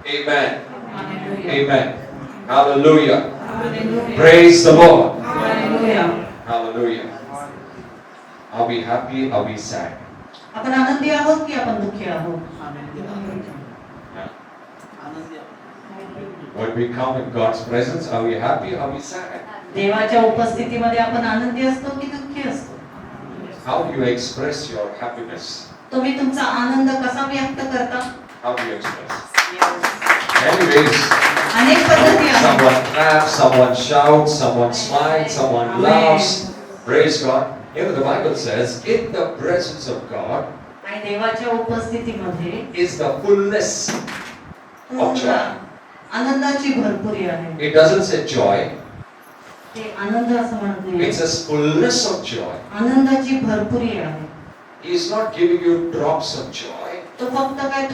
Amen. Hallelujah. Amen. Hallelujah. Hallelujah. Praise the Lord. Hallelujah. Hallelujah. Are we happy? Are we sad? आपण आनंदी आहोत की आपण दुःखी आहोत? Yeah. When we come in God's presence, are we happy? Are we sad? देवाच्या उपस्थितीमध्ये आपण आनंदी असतो की दुःखी असतो? How do you express your happiness? तुम्ही तुमचा आनंद कसा व्यक्त करता? How do you express? Anyways, अनेक पद्धती आहेत. someone claps, someone shouts, someone smiles, someone Amen. laughs. Praise God. You know, the Bible says, in the presence of God आणि देवाच्या उपस्थितीमध्ये is the fullness of joy. आनंदाची भरपुरी आहे. It doesn't say joy, ते आनंद असं म्हणत नाही. it says fullness of joy. आनंदाची भरपुरी आहे. He is not giving you drops of joy. तो फक्त काय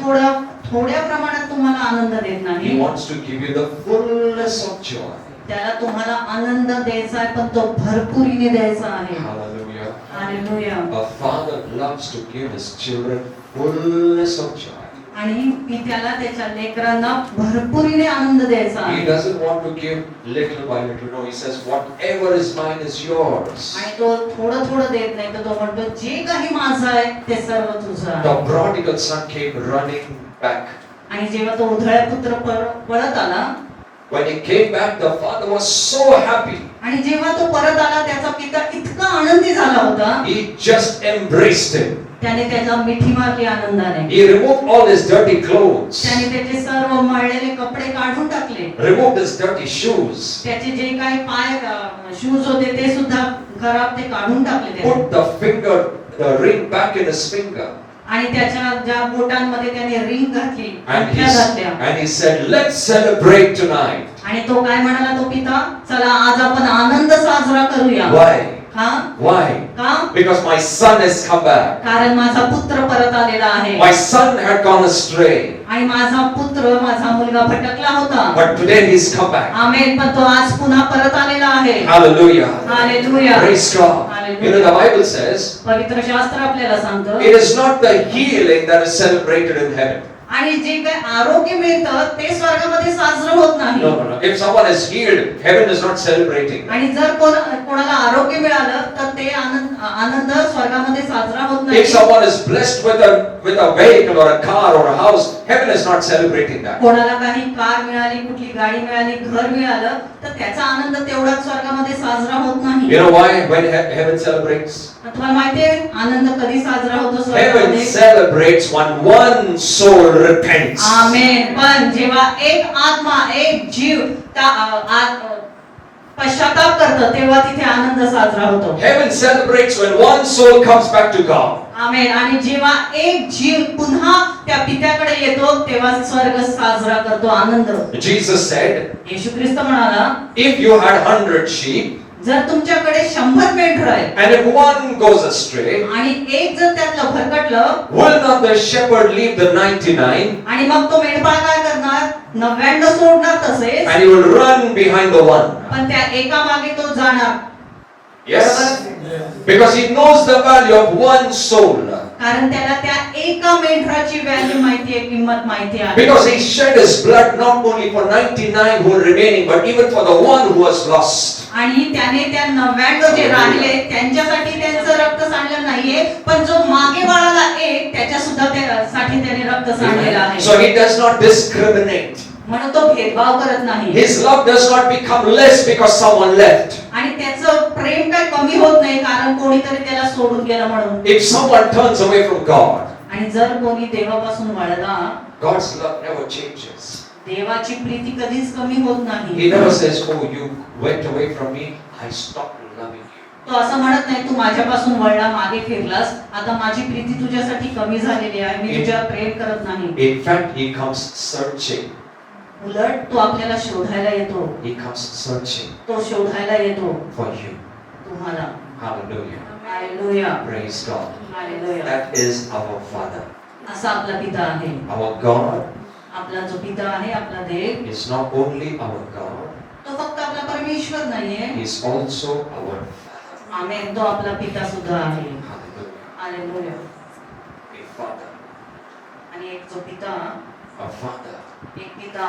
थोड्या प्रमाणात तुम्हाला आनंद देत He नाही. wants to give you the fullness of joy. त्याला तुम्हाला आनंद द्यायचा आहे, पण तो भरपुरीने द्यायचा आहे. Hallelujah. Hallelujah. A father loves to give his children fullness of joy. आणि त्याला त्याच्या लेकरांना भरपुरीने आनंद द्यायचा He आहे. doesn't want to give little by little. No, he says, whatever is mine is yours. आणि तो थोडं देत नाही, तर तो म्हणतो जे काही माझं आहे ते सर्व तुझं आहे. The prodigal son came running back. आणि जेव्हा तो उधळ्या पुत्र परत आला, When he came back, the father was so happy. आणि जेव्हा तो परत आला, त्याचा पिता इतका आनंदी झाला होता. He just embraced him. त्याने त्याला मिठी मारली आनंदाने. He removed all his dirty clothes, त्याने त्याचे सर्व मळलेले कपडे काढून टाकले. removed his dirty shoes, त्याचे जे काही पाय शूज होते ते सुद्धा खराब ते काढून टाकले त्याने. put the ring back in his finger. आणि त्याच्या ज्या बोटांमध्ये त्याने रिंग घातली, And अंगठ्या घातल्या. he said, let's celebrate tonight. आणि तो काय म्हणाला तो पिता, चला आज आपण आनंद साजरा करूया. Why? हा? Why? का? Because my son has come back. कारण माझा पुत्र परत आलेला आहे. My son had gone astray, आणि माझा मुलगा भटकला होता. but today he's come back. आमेन. पण तो आज पुन्हा परत आलेला आहे. Hallelujah. Hallelujah. Praise God. Hallelujah. You know, the Bible says, पवित्र शास्त्र आपल्याला सांगतं, it is not the healing that is celebrated in heaven. आणि जे काही आरोग्य मिळतं ते स्वर्गामध्ये साजरं होत नाही. No, no, no. If someone is healed, heaven is not celebrating. आणि जर कोणाला आरोग्य मिळालं तर ते आनंद स्वर्गामध्ये साजरा होत If नाही. someone is blessed with a vehicle or a car or a house, heaven is not celebrating that. कोणाला काही कार मिळाली, कुठली गाडी मिळाली, घर मिळालं, तर त्याचा आनंद तेवढाच स्वर्गामध्ये साजरा होत नाही. You know why? When heaven celebrates? तुम्हाला माहितीये आनंद कधी साजरा होतो Heaven स्वर्गामध्ये? celebrates when one soul repents. आमेन. पण जेव्हा एक आत्मा, एक जीव पश्चाताप करतो, तेव्हा तिथे आनंद साजरा होतो. Heaven celebrates when one soul comes back to God. आमेन. आणि जेव्हा एक जीव पुन्हा त्या पित्याकडे येतो, तेव्हा स्वर्ग साजरा करतो आनंद. Jesus said, येशू ख्रिस्त म्हणाला, if you had 100 sheep, जर तुमच्याकडे 100 मेंढर आहेत and if one goes astray, आणि एक जर त्यातलं भरकटलं, will not the shepherd leave the 99 आणि मग तो मेंढपाळ काय करणार? 99 सोडणार तसेच, and he will run behind the one? पण त्या एका मागे तो जाणार. Yes. Because he knows the value of one soul. कारण त्याला त्या एका मेंढराची व्हॅल्यू माहिती आहे, किंमत माहिती आहे. Because he shed his blood not only for 99 who are remaining, but even for the one who was lost. आणि त्याने त्या 99 जे राहिले त्यांच्यासाठी त्यांचं रक्त सांडलं नाहीये, पण जो मागे वळाला एक त्याच्या सुद्धा त्यासाठी त्याने रक्त सांडलेलं आहे. So he does not discriminate. म्हणून तो भेदभाव करत नाही. His love does not become less because someone left. आणि त्याचं प्रेम काय कमी होत नाही कारण कोणीतरी त्याला सोडून गेलं म्हणून. If someone turns away from God, आणि जर कोणी देवापासून वळला, God's love never changes. देवाची प्रीती कधीच कमी होत नाही. He never says, oh, you went away from me, I stopped loving you. तो असं म्हणत नाही, तू माझ्यापासून वळला, मागे फिरलास, आता माझी प्रीती तुझ्यासाठी कमी झालेली आहे, मी तुझ्यावर प्रेम करत नाही. In fact, he comes searching. उलट तो आपल्याला शोधायला येतो. He comes searching तो शोधायला येतो for you. तुम्हाला. Hallelujah. Hallelujah. Praise God. Hallelujah. That is our Father. असा आपला पिता आहे. Our God आपला जो पिता आहे, आपला देव, is not only our God, तो फक्त आपला परमेश्वर नाहीये. He is also our Father. आमेन. तो आपला पिता सुद्धा आहे. Hallelujah. हालेलुया. A Father. आणि एक जो पिता, A Father एक पिता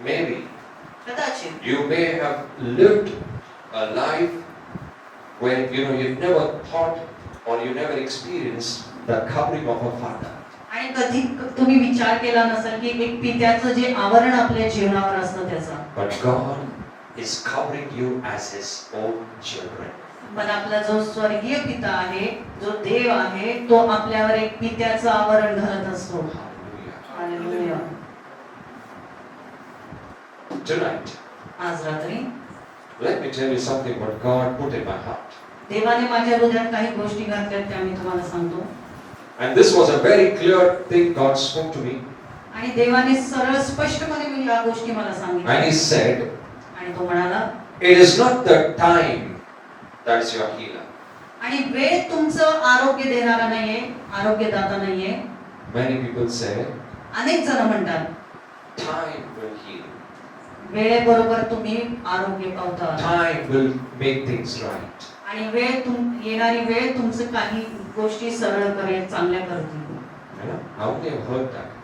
Maybe कदाचित you may have lived a life when you've never thought or you never experienced the covering of a father. आणि कधी तुम्ही विचार केला नसेल की एक पित्याचं जे आवरण आपल्या जीवनावर असतं त्याचा, But God is covering you as His own children. पण आपला जो स्वर्गीय पिता आहे, जो देव आहे, तो आपल्यावर एक पित्याचं आवरण घालत असतो. Hallelujah. हालेलुया. Tonight, आज रात्री let me tell you something what God put in my heart. देवाने माझ्या हृदयात काही गोष्टी घातल्यात त्या मी तुम्हाला सांगतो. And this was a very clear thing God spoke to me. आणि देवाने सरळ स्पष्टपणे मी या गोष्टी मला सांगितल्या. And He said, आणि तो म्हणाला, it is not the time that is your healer. आणि वेळ तुमचं आरोग्य देणारा नाहीये, आरोग्यदाता नाहीये. Many people say, अनेक जण म्हणतात time will heal. वेळेबरोबर तुम्ही आरोग्य पावता. Time will make things right. आणि येणारी वेळ तुमचं काही गोष्टी सरळ करेल, चांगल्या करतील. You know, how many have heard that?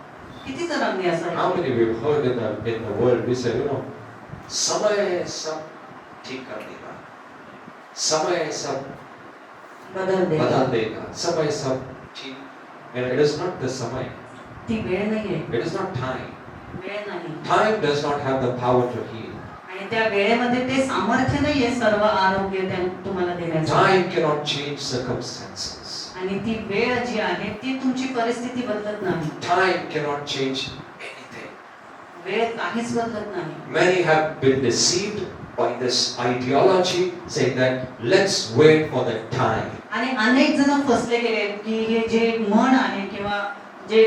किती जणांनी असं How ऐकलं? many we've heard in the world? We say, समय सब ठीक कर देगा, समय सब बदल दे. बदल देगा, समय सब ठीक. It is not the समय. ती वेळ नाहीये, It is not time. वेळ नाही. Time does not have the power to heal. आणि त्या वेळेमध्ये ते सामर्थ्य नाहीये सर्व आरोग्य तुम्हाला देण्याचं. Time cannot change circumstances. आणि ती वेळ जी आहे ती तुमची परिस्थिती बदलत नाही. Time cannot change anything. वेळ काहीच बदलत नाही. Many have been deceived by this ideology saying that let's wait for the time. आणि अनेक जण फसले गेले की हे जे म्हण आहे किंवा जे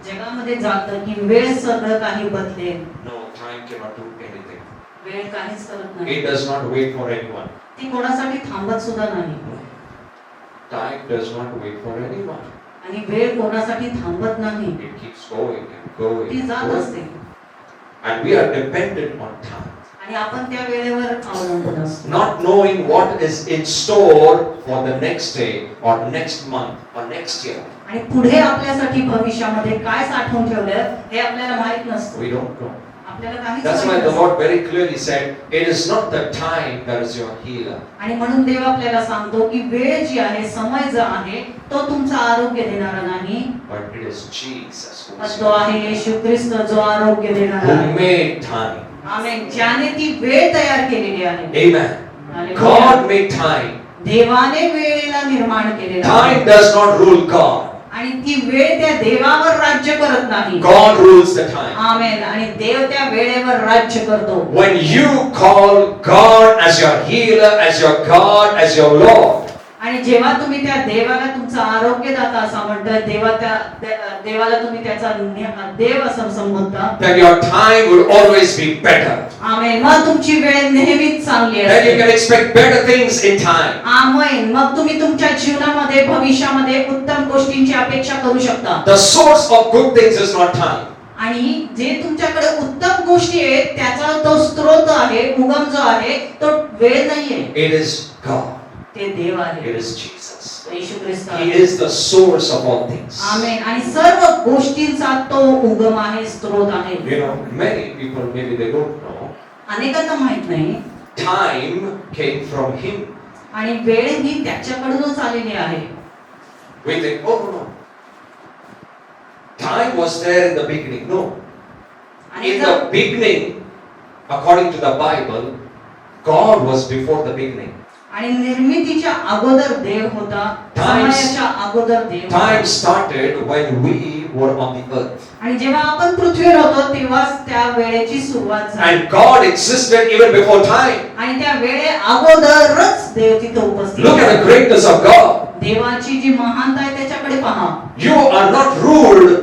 जगामध्ये जातं की वेळ सगळं काही बदलेल. No, time cannot do anything. वेळ काहीच करत नाही. It does not wait for anyone. ती कोणासाठी थांबत सुद्धा नाही. Time does not wait for anyone. आणि वेळ कोणासाठी थांबत नाही. It keeps going and going. ती and जात going. असते. And we are dependent on time. आणि आपण त्या वेळेवर अवलंबून असतो. Not knowing what is in store for the next day or next month or next year. आणि पुढे आपल्यासाठी भविष्यामध्ये काय साठवून ठेवलं हे आपल्याला माहित नसतं. We don't know. आपल्याला काहीच That's why माहित the नसतं. Lord very clearly said, it is not the time that is your healer. आणि म्हणून देव आपल्याला सांगतो की वेळ जी आहे, समय जो आहे तो तुमचं आरोग्य देणारा नाही, But it is Jesus who पण is तो आहे येशू ख्रिस्त जो आरोग्य देणारा who आहे. made time. आमेन. ज्याने ती वेळ तयार केलेली आहे. Amen. Hallelujah. God made time. देवाने वेळेला निर्माण केलेला Time आहे. does not rule God. आणि ती वेळ त्या देवावर राज्य करत नाही. God rules the time. आमेन. आणि देव त्या वेळेवर राज्य करतो. When you call God as your healer, as your God, as your Lord, आणि जेव्हा तुम्ही त्या देवाला तुमचा आरोग्यदाता असं म्हणता, देवाला तुम्ही त्याचा देव असं संबोधता, then your time will always be better. आमेन. मग तुमची वेळ नेहमीच चांगली Then you असते. can expect better things in time. आमेन. मग तुम्ही तुमच्या जीवनामध्ये भविष्यामध्ये उत्तम गोष्टींची अपेक्षा करू शकता. The source of good things is not time. आणि जे तुमच्याकडे उत्तम गोष्टी आहेत त्याचा तो स्रोत आहे, उगम जो आहे तो वेळ नाहीये, It is God. ते देव आहे, It is Jesus. Yeshu Christ He आहे. is the source of all things. आमेन. आणि सर्व गोष्टींचा तो उगम आहे, स्रोत आहे. You know, many people maybe they don't know. अनेकांना माहित नाही. Time came from Him. आणि वेळ ही त्याच्याकडूनच आलेली आहे. We think, oh no. Time was there in the beginning. No. आणि In the beginning, according to the Bible, God was before the beginning. आणि निर्मितीच्या अगोदर देव होता, समयाच्या अगोदर देव होता. Time started when we were on the earth. आणि जेव्हा आपण पृथ्वीवर होतो तेव्हाच त्या वेळेची सुरुवात झाली. And God existed even before time. आणि त्या वेळे अगोदरच देव तिथे उपस्थित Look at the greatness of God. देवाची जी महानता आहे त्याच्याकडे पहा. You are not ruled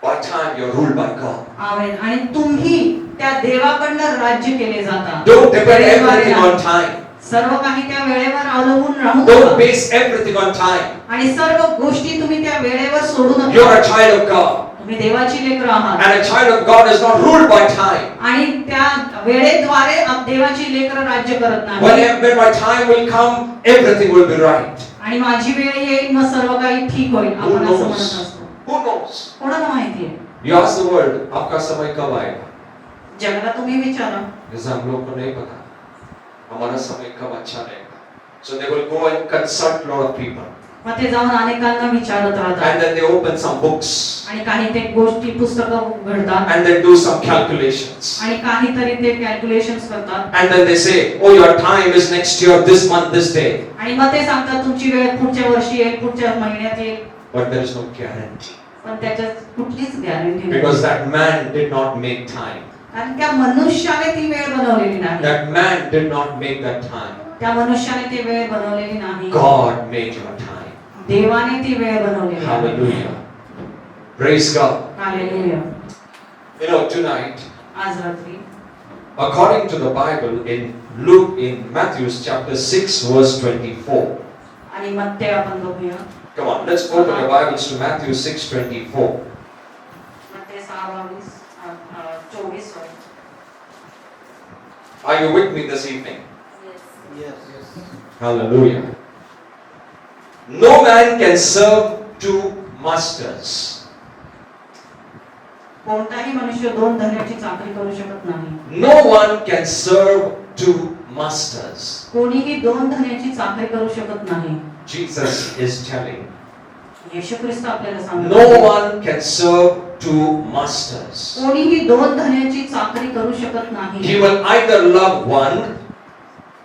by time, you're ruled by God. आमेन. आणि तुम्ही त्या देवाकडनं राज्य केले जातात. Don't depend everything on time. सर्व काही त्या वेळेवर अवलंबून राहू Don't नका. base everything on time. आणि सर्व गोष्टी तुम्ही त्या वेळेवर सोडू You're नका. a child of God. तुम्ही देवाची लेकरं आहात. And a child of God is not ruled by time. आणि त्या वेळेद्वारे देवाची लेकरं राज्य करत When नाही. my time will come, everything will be right. आणि माझी वेळ येईल मग सर्व काही ठीक होईल Who आपण असं म्हणत knows? असतो. Who knows? कोणाला माहितीये? You ask the world, आपका समय कब आएगा? जगाला तुम्ही विचारा, जैसे हम लोग को नहीं पता, हमारा समय कब अच्छा रहेगा. So they will go and consult lot of people. मग ते जाऊन अनेकांना विचारत राहतात And then they open some books. आणि काही ते गोष्टी पुस्तकं उघडतात And they do some calculations. आणि काहीतरी ते कॅल्क्युलेशन्स करतात And then they say, oh, your time is next year, this month, this day. आणि मग ते सांगतात तुमची वेळ पुढच्या वर्षी येईल, पुढच्या महिन्यात येईल, But there is no guarantee. पण त्याच्यात कुठलीच गॅरंटी नाही. Because that man did not make time. कारण त्या मनुष्याने ती वेळ बनवलेली नाही. That man did not make that time. त्या मनुष्याने ती वेळ बनवलेली नाही. God made your time. देवाने ती वेळ बनवलेली आहे. Hallelujah. Praise God. Hallelujah. You know, tonight, आज रात्री according to the Bible, in Matthew chapter 6, verse 24. आणि मग ते आपण बघूया. Come on, let's open your Bibles to Matthew 6:24. मग ते 6:22, 24 होय. Are you with me this evening? Yes. Hallelujah. No man can serve two masters. कोणताही मनुष्य दोन धन्याची चाकरी करू शकत नाही. No one can serve two masters. कोणीही दोन धन्याची चाकरी करू शकत नाही. Jesus is telling, येशू ख्रिस्त आपल्याला no सांगतो, one can serve two masters. कोणीही दोन धन्याची चाकरी करू शकत He नाही. will either love one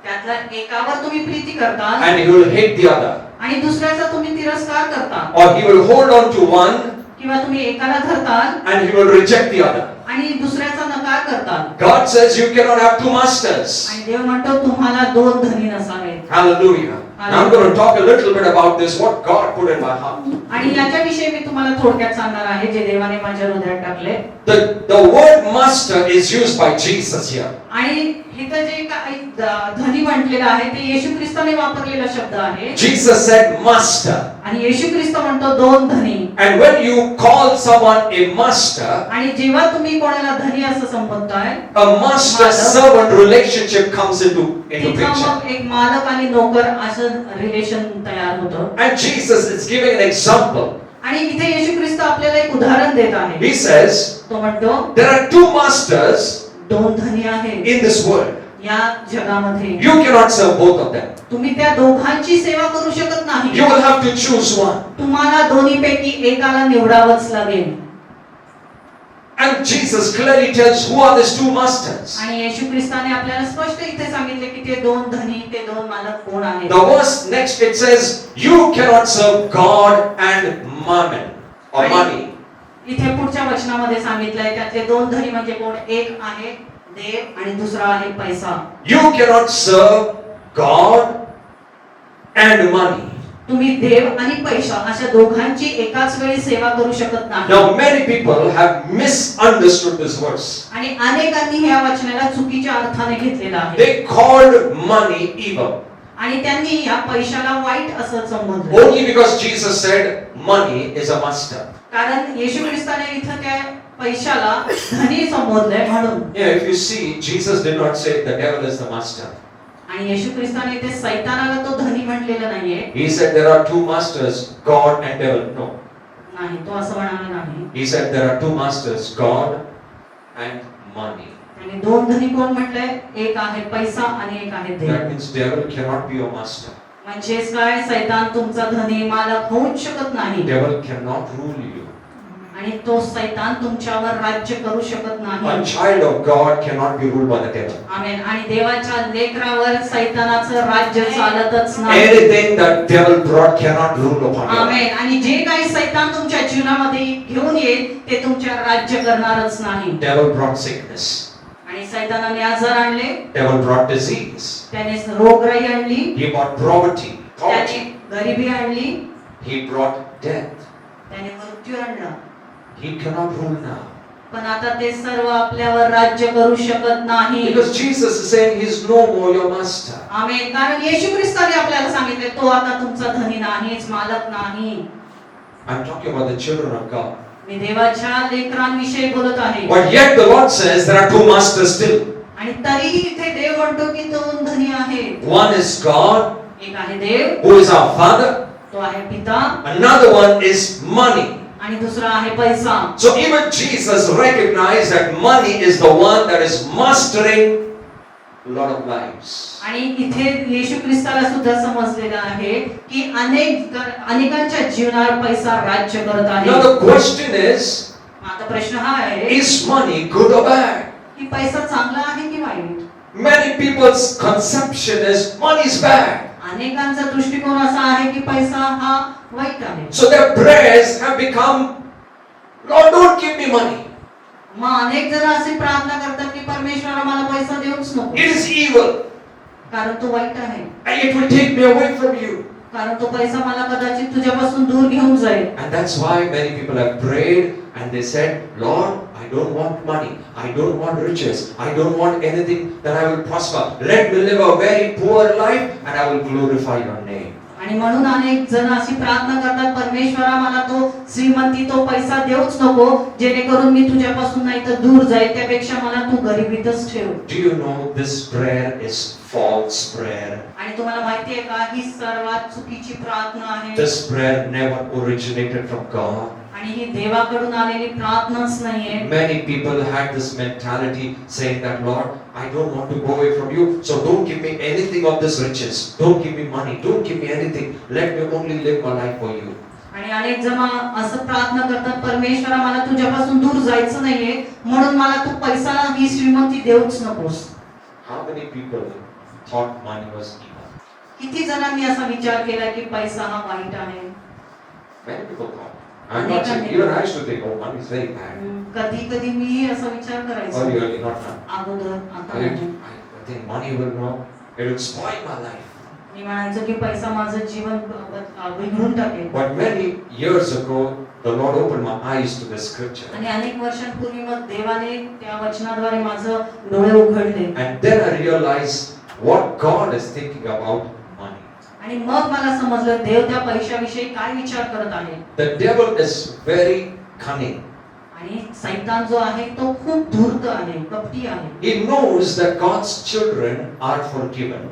त्यातल्या एकावर तुम्ही प्रीती करता and he will hate the other, आणि दुसऱ्याचा तुम्ही तिरस्कार करता, or he will hold on to one किंवा तुम्ही एकाला धरता and he will reject the other. आणि दुसऱ्याचा नकार करता. God says you cannot have two masters. आणि देव म्हणतो तुम्हाला दोन धनी नसावेत. Hallelujah. Now I'm going to talk a little bit about this, what God put in my heart. आणि याच्याविषयी मी तुम्हाला थोडक्यात सांगणार आहे जे देवाने माझ्या हृदयात टाकले. The word master is used by Jesus here. आणि इथं जे काही धनी म्हटलेलं आहे ते येशू ख्रिस्ताने वापरलेला शब्द आहे. Jesus said master. आणि येशू ख्रिस्त म्हणतो दोन धनी. And when you call someone a master, आणि जेव्हा तुम्ही कोणाला धनी असं संबोधताय, a master-servant relationship comes into तिथं picture. मग एक मालक आणि नोकर असं रिलेशन तयार होतं. And Jesus is giving an example. आणि इथे येशू ख्रिस्त आपल्याला एक उदाहरण देत आहे. He says, तो म्हणतो there are two masters दोन धनी आहेत in this world. या जगामध्ये. You cannot serve both of them. तुम्ही त्या दोघांची सेवा करू शकत नाही. You will have to choose one. तुम्हाला दोन्हीपैकी एकाला निवडावंच लागेल. And Jesus clearly tells who are these two masters. आणि येशू ख्रिस्ताने आपल्याला स्पष्ट इथे सांगितले की ते दोन धनी, ते दोन मालक कोण आहेत. The verse next it says, you cannot serve God and mammon or money. इथे पुढच्या वचनामध्ये सांगितलंय त्यातले दोन धनी म्हणजे कोण. एक आहे देव आणि दुसरा आहे पैसा. You cannot serve God and money. तुम्ही देव आणि पैसा अशा दोघांची एकाच वेळी सेवा करू शकत नाही. Now many people have misunderstood this verse. आणि अनेकांनी ह्या वचनाला चुकीच्या अर्थाने घेतलेला आहे. They called money evil. आणि त्यांनी या पैशाला वाईट असं संबोधलं. Only because Jesus said money is a master. कारण येशू ख्रिस्ताने इथं त्या पैशाला धनी संबोधलंय म्हणून. Yeah, if you see, Jesus did not say the devil is the master. आणि येशू ख्रिस्ताने इथे सैतानाला तो धनी म्हटलेला नाहीये. He said there are two masters, God and devil. No. नाही, तो असं म्हणाला नाही. He said there are two masters, God and money. आणि दोन धनी कोण म्हटलंय. एक आहे पैसा आणि एक आहे देव. That means devil cannot be your master. म्हणजेच काय, सैतान तुमचा धनी मालक होऊच शकत नाही. Devil cannot rule you. आणि तो सैतान तुमच्यावर राज्य करू शकत A नाही. child of God cannot be ruled by the devil. आमेन. आणि देवाच्या लेकरावर सैतानाचं राज्य चालतच नाही. Anything that devil brought cannot rule upon you. आमेन. आणि जे काही सैतान तुमच्या जीवनामध्ये घेऊन येईल ते तुमच्या राज्य करणारच नाही. Devil brought sickness. आणि सैतानाने आजार आणले, Devil brought disease. त्याने रोगराई आणली, He brought poverty. त्याने गरिबी आणली, He brought death. त्याने मृत्यू आणला. He cannot rule now. पण आता ते सर्व आपल्यावर राज्य करू शकत नाही. Because Jesus is saying he's no more your master. आमेन. कारण येशू ख्रिस्ताने आपल्याला सांगितले तो आता तुमचा धनी नाहीच, मालक नाही. I'm talking about the children of God. मी देवाच्या लेकरांविषयी बोलत आहे. But yet the Lord says there are two masters still. आणि तरीही इथे देव म्हणतो की दोन धनी आहेत. One is God, एक आहे देव, who is our Father. तो आहे पिता. Another one is money. आणि दुसरा आहे पैसा. So even Jesus recognized that money is the one that is mastering a lot of lives. आणि इथे येशू ख्रिस्ताला सुद्धा समजलेलं आहे की अनेकांच्या जीवनावर पैसा राज्य करत आहे. Now the question is, आता प्रश्न हा आहे is money good or bad? की पैसा चांगला आहे की वाईट? Many people's conception is money is bad. अनेकांचा दृष्टिकोन असा आहे की पैसा हा वाईट आहे. So their prayers have become, Lord, don't give me money. मग अनेक जण अशी प्रार्थना करतात की परमेश्वरा मला पैसा देऊच नको, It is evil कारण तो वाईट आहे, and it will take me away from you. कारण तो पैसा मला कदाचित तुझ्यापासून दूर घेऊन जाईल. And that's why many people have prayed and they said, Lord, I don't want money. I don't want riches. I don't want anything that I will prosper. Let me live a very poor life and I will glorify your name. आणि म्हणून अनेक जण अशी प्रार्थना करतात, परमेश्वरा मला तो श्रीमंती तो पैसा देऊच नको, जेणेकरून मी तुझ्यापासून नाही तर दूर जाईल, त्यापेक्षा मला तू गरिबीतच ठेव. Do you know this prayer is false prayer? आणि तुम्हाला माहिती आहे का ही सर्वात चुकीची प्रार्थना आहे. This prayer never originated from God. आणि ही देवाकडून आलेली प्रार्थनाच नाहीये. Many people had this mentality saying that, Lord, I don't want to go away from you, so don't give me anything of this riches. Don't give me money. Don't give me anything. Let me only live my life for you. आणि अनेक जण असं प्रार्थना करतात, परमेश्वरा मला तुझ्यापासून दूर जायचं नाहीये, म्हणून मला तू पैसा ही श्रीमंती देऊच नकोस. How many people thought money was evil? किती जणांनी असा विचार केला की पैसा हा वाईट आहे? Many people thought. I'm not saying, even I used to think, oh, money is very bad. कधी कधी मी असा विचार करायचो. Early, not now. अगोदर, आता I नाही. think money will know, it will spoil my life. मी म्हणायचो की पैसा माझं जीवन बिघडून टाकेल. But many years ago, the Lord opened my eyes to this scripture. आणि अनेक वर्षांपूर्वी मग देवाने त्या वचनाद्वारे माझं डोळे उघडले. And then I realized what God is thinking about money. आणि मग मला समजलं देव त्या पैशाविषयी काय विचार करत आहे. The devil is very cunning. आणि सैतान जो आहे तो खूप धूर्त आहे, कपटी आहे. He knows that God's children are forgiven.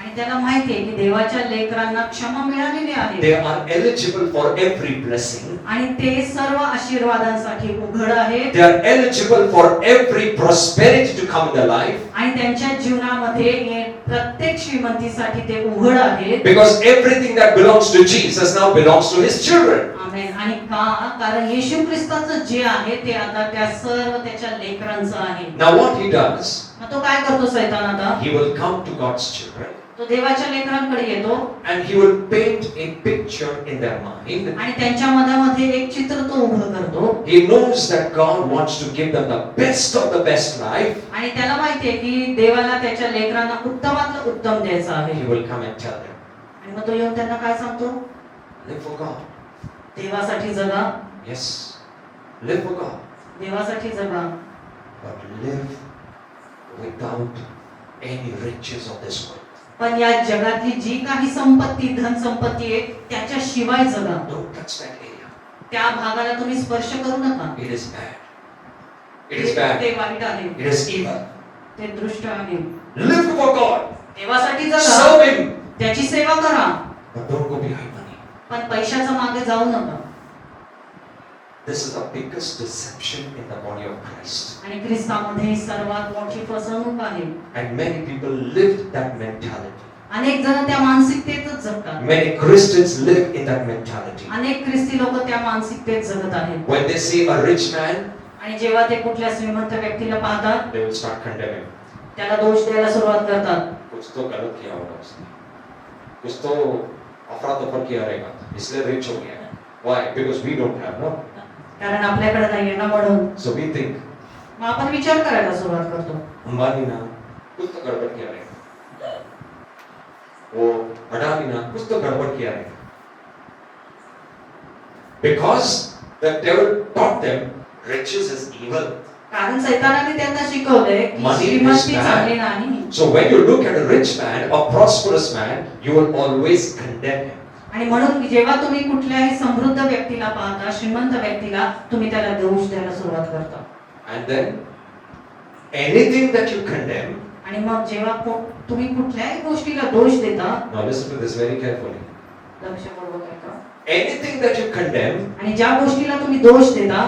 आणि त्याला माहिती आहे की देवाच्या लेकरांना क्षमा मिळालेली आहे. They are eligible for every blessing. आणि ते सर्व आशीर्वादांसाठी उघड आहेत. They are eligible for every prosperity to come in their life. आणि त्यांच्या जीवनामध्ये प्रत्येक श्रीमंतीसाठी ते उघड आहेत. Because everything that belongs to Jesus now belongs to his children. आमेन. आणि का? कारण येशू ख्रिस्ताचं जे आहे ते आता त्या सर्व त्याच्या लेकरांचं आहे. Now what he does, मग तो काय करतो सैतान आता? he will come to God's children तो देवाच्या लेकरांकडे येतो and he will paint a picture in their mind. आणि त्यांच्या मनामध्ये एक चित्र तो उभं करतो. He knows that God wants to give them the best of the best life. आणि त्याला माहिती आहे की देवाला त्याच्या लेकरांना उत्तमातलं उत्तम द्यायचं आहे. He will come and tell them, आणि मग तो येऊन त्यांना काय सांगतो? live for God. देवासाठी जगा. Yes, live for God. देवासाठी जगा. But live without any riches of this world. पण या जगातली जी काही संपत्ती, धन संपत्ती आहे त्याच्याशिवाय जगा. Don't touch that area. त्या भागाला तुम्ही स्पर्श करू नका. It is bad. It is bad. ते वाईट आहे. It is evil. ते दृष्ट आहे. Live for God. देवासाठी जगा. Serve Him. त्याची सेवा करा. But don't go behind money. पण पैशाच्या मागे जाऊ नका. This is the biggest deception in the body of Christ. आणि ख्रिस्तामध्ये सर्वात मोठी फसवणूक आहे. And many people lived that mentality. अनेक जण त्या मानसिकतेतच जगतात. Many Christians live in that mentality. अनेक ख्रिस्ती लोक त्या मानसिकतेत जगत आहेत. When they see a rich man, आणि जेव्हा ते कुठल्या श्रीमंत व्यक्तीला पाहतात they will start condemning. त्याला दोष द्यायला सुरुवात करतात. कुछ तो गलत किया होगा उसने. कुछ तो अफरा तफर किया रहेगा. इसलिए rich हो गया. Why? Because we don't have, no? कारण आपल्याकडे नाहीये ना म्हणून. So we think, मग आपण विचार करायला सुरुवात करतो. अंबानी ना कुछ तो गड़बड़ किया रहेगा. वो अडानी ना कुछ तो गड़बड़ किया रहेगा. Because the devil taught them riches is evil. कारण सैतानाने त्यांना शिकवलंय की Money is श्रीमंती bad. चांगली नाही. So when you look at a rich man, a prosperous man, you will always condemn him. आणि म्हणून जेव्हा तुम्ही कुठल्याही समृद्ध व्यक्तीला पाहता, श्रीमंत व्यक्तीला, तुम्ही त्याला दोष द्यायला सुरुवात करता. And then anything that you condemn, आणि मग जेव्हा तुम्ही कुठल्याही गोष्टीला दोष देता, now listen to this very carefully. लक्षपूर्वक ऐका. anything that you condemn, आणि ज्या गोष्टीला तुम्ही दोष देता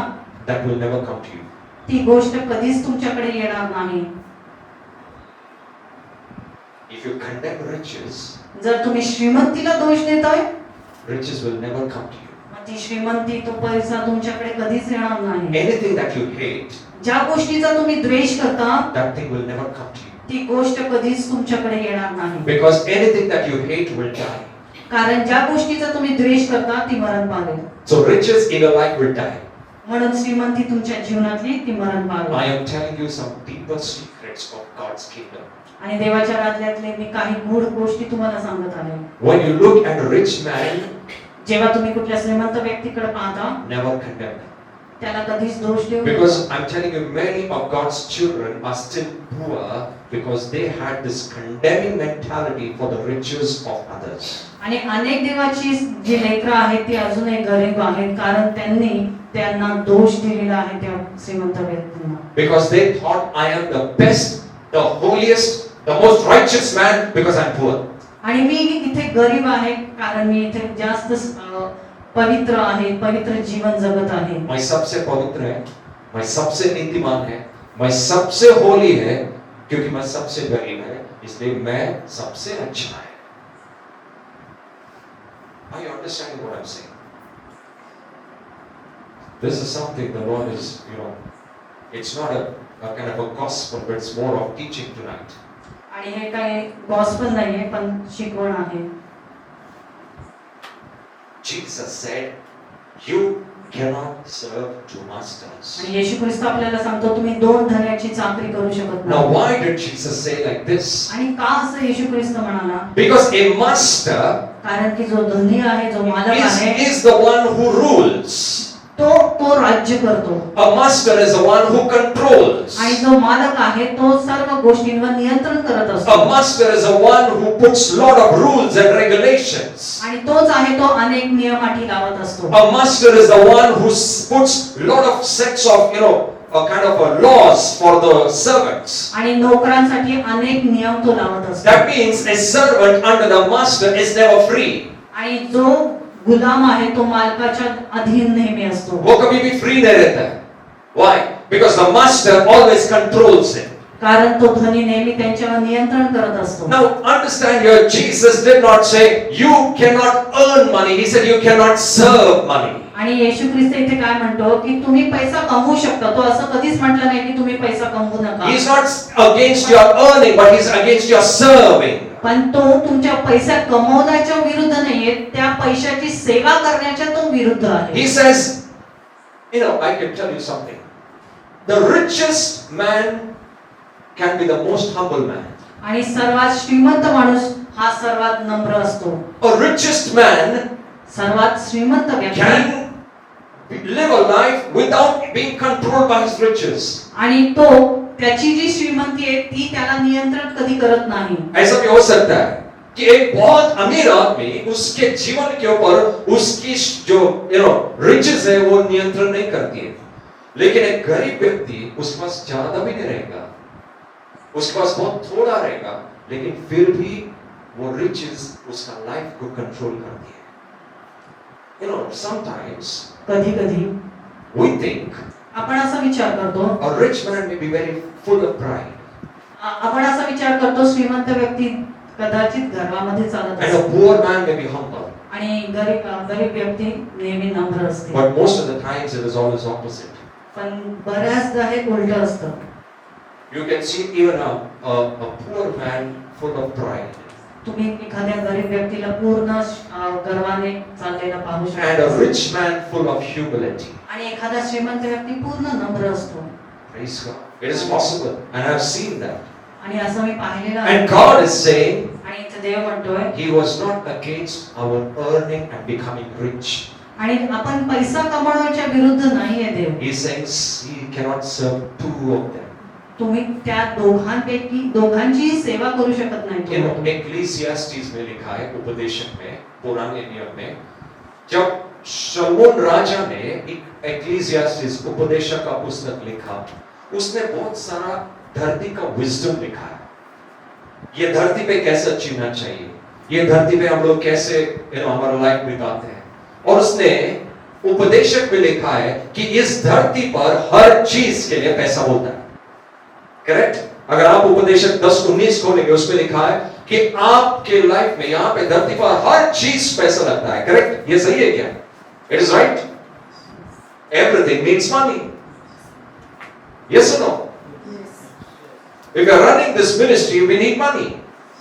that will never come to you. ती गोष्ट कधीच तुमच्याकडे येणार नाही. If you condemn riches, जर तुम्ही श्रीमंतीला दोष देताय riches will never come to you. मग ती श्रीमंती तो पैसा तुमच्याकडे कधीच येणार नाही. Anything that you hate, ज्या गोष्टीचा तुम्ही द्वेष करता that thing will never come to you. ती गोष्ट कधीच तुमच्याकडे येणार नाही. Because anything that you hate will die. कारण ज्या गोष्टीचा तुम्ही द्वेष करता ती मरण पावेल. So riches in your life will die. म्हणून श्रीमंती तुमच्या जीवनातली ती मरण I Pavel. am telling you some deeper secrets of God's kingdom. आणि देवाच्या राज्यातले मी काही गूढ गोष्टी तुम्हाला सांगत आहे. When you look at a rich man, जेव्हा तुम्ही कुठल्या श्रीमंत व्यक्तीकडे पाहता never condemn them. त्याला कधीच दोष देऊ नका. Because I'm telling you, many of God's children are still poor because they had this condemning mentality for the riches of others. आणि अनेक देवाची जी लेकरं आहेत ती अजूनही गरीब आहेत कारण त्यांना दोष दिलेला आहे त्या श्रीमंत व्यक्तींना. Because they thought I am the best, the holiest, the most righteous man because I'm poor. आणि मी इथे गरीब आहे कारण मी इथे जास्त पवित्र आहे, पवित्र जीवन जगत आहे. मैं सबसे पवित्र है, मैं सबसे नीतिमान है, मैं सबसे होली है क्योंकि मैं सबसे गरीब है, इसलिए मैं सबसे अच्छा है. Are you understanding what I'm saying? This is something the Lord is, it's not a kind of a gospel, but it's more of teaching tonight. आणि हे काही गॉस्पल नाहीये पण शिकवण आहे. Jesus said, you cannot serve two masters. आणि येशू ख्रिस्त आपल्याला सांगतो तुम्ही दोन धन्याची चाकरी करू शकत Now नाही. why did Jesus say like this? आणि का असं येशू ख्रिस्त म्हणाला? Because a master कारण की जो धनी आहे, जो मालक आहे, is the one who rules. तो राज्य करतो. A master is the one who controls. आणि जो मालक आहे तो सर्व गोष्टींवर नियंत्रण करत A असतो. master is the one who puts lot of rules and regulations. आणि तोच आहे तो अनेक नियम अटी लावत असतो. A master is the one who puts lot of sets of, a kind of a laws for the servants. आणि नोकरांसाठी अनेक नियम तो लावत असतो. That means a servant under the master is never free. आणि जो गुलाम आहे तो मालकाच्या अधीन नेहमी असतो. वो कभी भी free नहीं रहता है. Why? Because the master always controls him. कारण तो धनी नेहमी त्यांच्यावर नियंत्रण करत असतो. Now understand here, Jesus did not say you cannot earn money. He said you cannot serve money. आणि येशू ख्रिस्त इथे काय म्हणतो की तुम्ही पैसा कमवू शकता. तो असं कधीच म्हटलं नाही की तुम्ही पैसा कमवू नका. He's not against your earning, but he's against your serving. पण तो तुमच्या पैसा कमवण्याच्या विरुद्ध नाहीये, त्या पैशाची सेवा करण्याच्या तो विरुद्ध आहे. He says, I can tell you something. The richest man can be the most humble man. आणि सर्वात श्रीमंत माणूस हा सर्वात नम्र असतो. A richest man सर्वात श्रीमंत व्यक्ती can live a life without being controlled by his riches. आणि तो त्याची जी श्रीमंती आहे ती त्याला नियंत्रण कधी करत नाही. ऐसा भी हो सकता है कि एक बहुत अमीर आदमी उसके जीवन के ऊपर उसकी जो riches है वो नियंत्रण नहीं करती है, लेकिन एक गरीब व्यक्ति उसके पास ज्यादा भी नहीं रहेगा, उसके पास बहुत थोड़ा रहेगा, लेकिन फिर भी वो riches उसका लाइफ को कंट्रोल करती है. Sometimes कधी we think आपण असा विचार करतो, a rich man may be very full of pride आपण असा विचार करतो श्रीमंत व्यक्ती कदाचित गर्वामध्ये चालत and a असतो poor man may be humble. आणि गरीब व्यक्ती नेहमी नम्र असते. But most of the times it is always opposite. पण बऱ्याचदा हे उलट असतं. You can see even a poor man full of pride तुम्ही एखाद्या गरीब व्यक्तीला पूर्ण गर्वाने चाललेला पाहू and a शकता rich man full of humility. आणि एखादा श्रीमंत व्यक्ती पूर्ण नम्र असतो. Praise God. It is possible and I have seen that. आणि असं मी पाहिलेलं आहे. And God is saying आणि इथे देव म्हणतोय He was not against our earning and becoming rich. आणि आपण पैसा कमवण्याच्या विरुद्ध नाहीये देव. He says He cannot serve two of them. तुम्ही त्या दोघांची सेवा करू शकत नाही. Ecclesiastes में लिखा है, उपदेशक में, पुराने नियम में, जब शलोमोन राजा ने Ecclesiastes उपदेशक का पुस्तक लिखा, उसने बहुत सारा धरती का विजडम लिखा है. ये धरती पे कैसे जीना चाहिए, ये धरती पे हम लोग कैसे हमारा लाइफ बिताते हैं, और उसने उपदेशक में लिखा है कि इस धरती पर हर चीज के लिए पैसा होता है। करेक्ट? अगर आप उपदेशक 10:19 खोलेंगे, उसमें लिखा है कि आपके लाइफ में यहां पे धरती पर हर चीज पैसा लगता है। करेक्ट? ये सही है क्या? It is right? Everything means money. Yes और no? If you are running this ministry, we need money.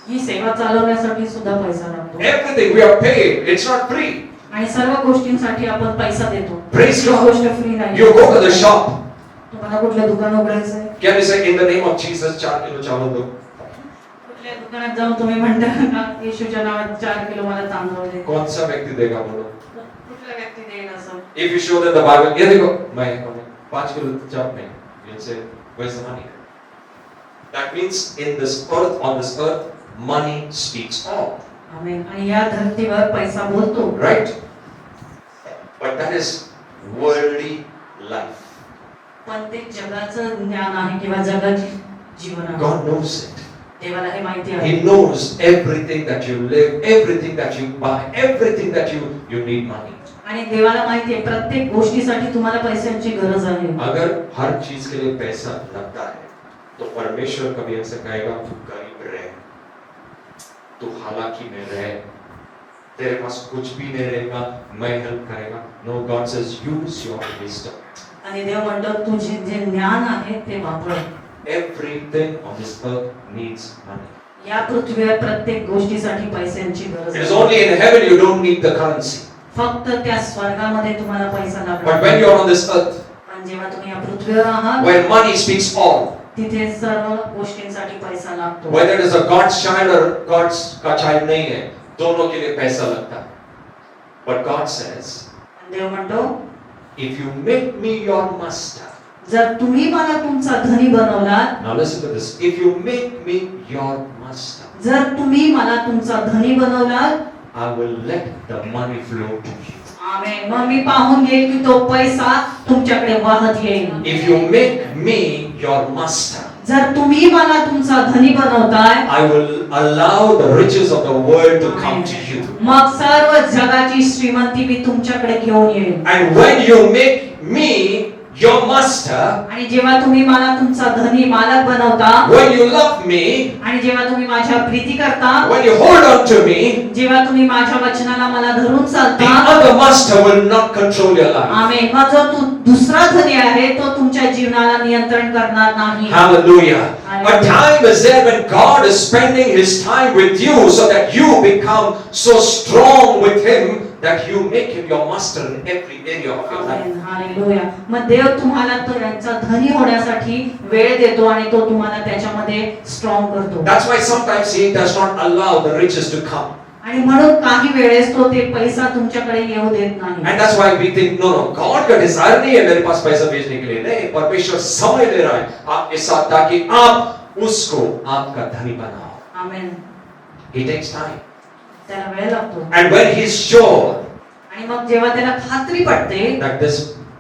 ही सेवा चालवण्यासाठी सुद्धा पैसा लागतो Everything we are paid. It's not free. आणि सर्व गोष्टींसाठी आपण पैसा देतो. Praise ही God. गोष्ट फ्री नाही. You go to the shop. तुम्हाला कुठलं दुकान उघडायचंय? Can you say in the name of Jesus 4 kilo चावल दो? कुठल्या दुकानात जाऊन तुम्ही म्हणता का येशूच्या नावात 4 किलो मला तांदूळ दे? कौन सा व्यक्ति देगा बोलो? कुठला व्यक्ती देईल असं? If you show them the Bible, ये देखो मैं 5 किलो चावल नहीं. You'll say, where's the money? That means in this earth, on this earth, money speaks all. आमेन. आणि या धरतीवर पैसा बोलतो. Right? But that is worldly life. पण ते जगाचं ज्ञान आहे किंवा जगाची जीवन आहे. God knows it. देवाला हे माहिती आहे. He knows everything that you live, everything that you buy, everything that you need money. आणि देवाला माहिती आहे प्रत्येक गोष्टीसाठी तुम्हाला पैशांची गरज आहे. अगर हर चीज के लिए पैसा लगता है तो परमेश्वर कभी ऐसे कहेगा तू गरीब रह, तू हालाकी में रह, तेरे पास कुछ भी नहीं रहेगा, मैं हेल्प करेगा. No, God says use your wisdom. आणि देव म्हणतो तुझे जे ज्ञान आहे ते वापर. Everything on this earth needs money. या पृथ्वीवर प्रत्येक गोष्टीसाठी पैशांची गरज It is आहे. only in heaven you don't need the currency. फक्त त्या स्वर्गामध्ये तुम्हाला पैसा But लागतो. when you are on this earth, पण जेव्हा तुम्ही या पृथ्वीवर आहात when money speaks all, तिथे सर्व गोष्टींसाठी पैसा लागतो. whether it is a God's child or God's का child नहीं है, दोनों के लिए पैसा लगता है. But God says, देव म्हणतो if you make me your master, जर तुम्ही मला तुमचा धनी बनवलात, now listen to this, if you make me your master, जर तुम्ही मला तुमचा धनी बनवलात, I will let the money flow to you. आमेन. मग मी पाहून घेईल की तो पैसा तुमच्याकडे वाहत येईल. If you make me your master, जर तुम्ही मला तुमचा धनी बनवताय, I will allow the riches of the world to come to you. मग सर्व जगाची श्रीमंती मी तुमच्याकडे घेऊन येईल. And when you make me your master, आणि जेव्हा तुम्ही मला तुमचा धनी मालक बनवता, when you love me, आणि जेव्हा तुम्ही माझ्या प्रीती करता, when you hold on to me, जेव्हा तुम्ही माझ्या वचनाला मला धरून the चालता, other master will not control your life. आमेन. मग जो तू दुसरा धनी आहे तो तुमच्या जीवनाला नियंत्रण करणार नाही. Hallelujah. A time is there when God is spending His time with you so that you become so strong with Him that you make Him your master in every area of your life. Amen. Hallelujah. मग देव तुम्हाला तो यांचा धनी होण्यासाठी वेळ देतो आणि तो तुम्हाला त्याच्यामध्ये स्ट्रॉंग करतो. That's why sometimes He does not allow the riches to come. आणि म्हणून काही वेळेस तो ते पैसा तुमच्याकडे येऊ देत नाही. And that's why we think, no, God का desire नहीं है मेरे पास पैसा भेजने के लिए. नहीं, परमेश्वर समय ले रहा है आपके साथ ताकि आप उसको आपका धनी बनाओ. आमेन. He takes time. त्याला वेळ लागतो. And when He's sure आणि मग जेव्हा त्याला खात्री पडते, that this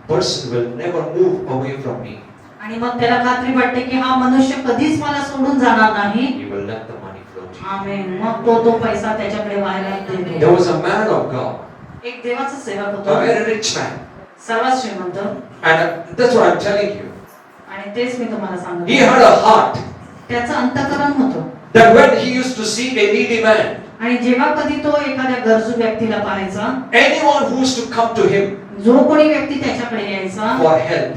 person will never move away from me, आणि मग त्याला खात्री पडते की हा मनुष्य कधीच मला सोडून जाणार नाही, He will let the money flow to you. आमेन. मग तो पैसा त्याच्याकडे व्हायला देतो. There was a man of God, एक देवाचा सेवक a होता, very rich man, सर्वात श्रीमंत, and that's what I'm telling you. आणि तेच मी तुम्हाला He सांगतो. had a heart त्याचं अंतःकरण होतं. that when he used to see a needy man, आणि जेव्हा कधी तो एखाद्या गरजू व्यक्तीला पाहायचा, anyone who used to come to him जो कोणी व्यक्ती त्याच्याकडे यायचा for help,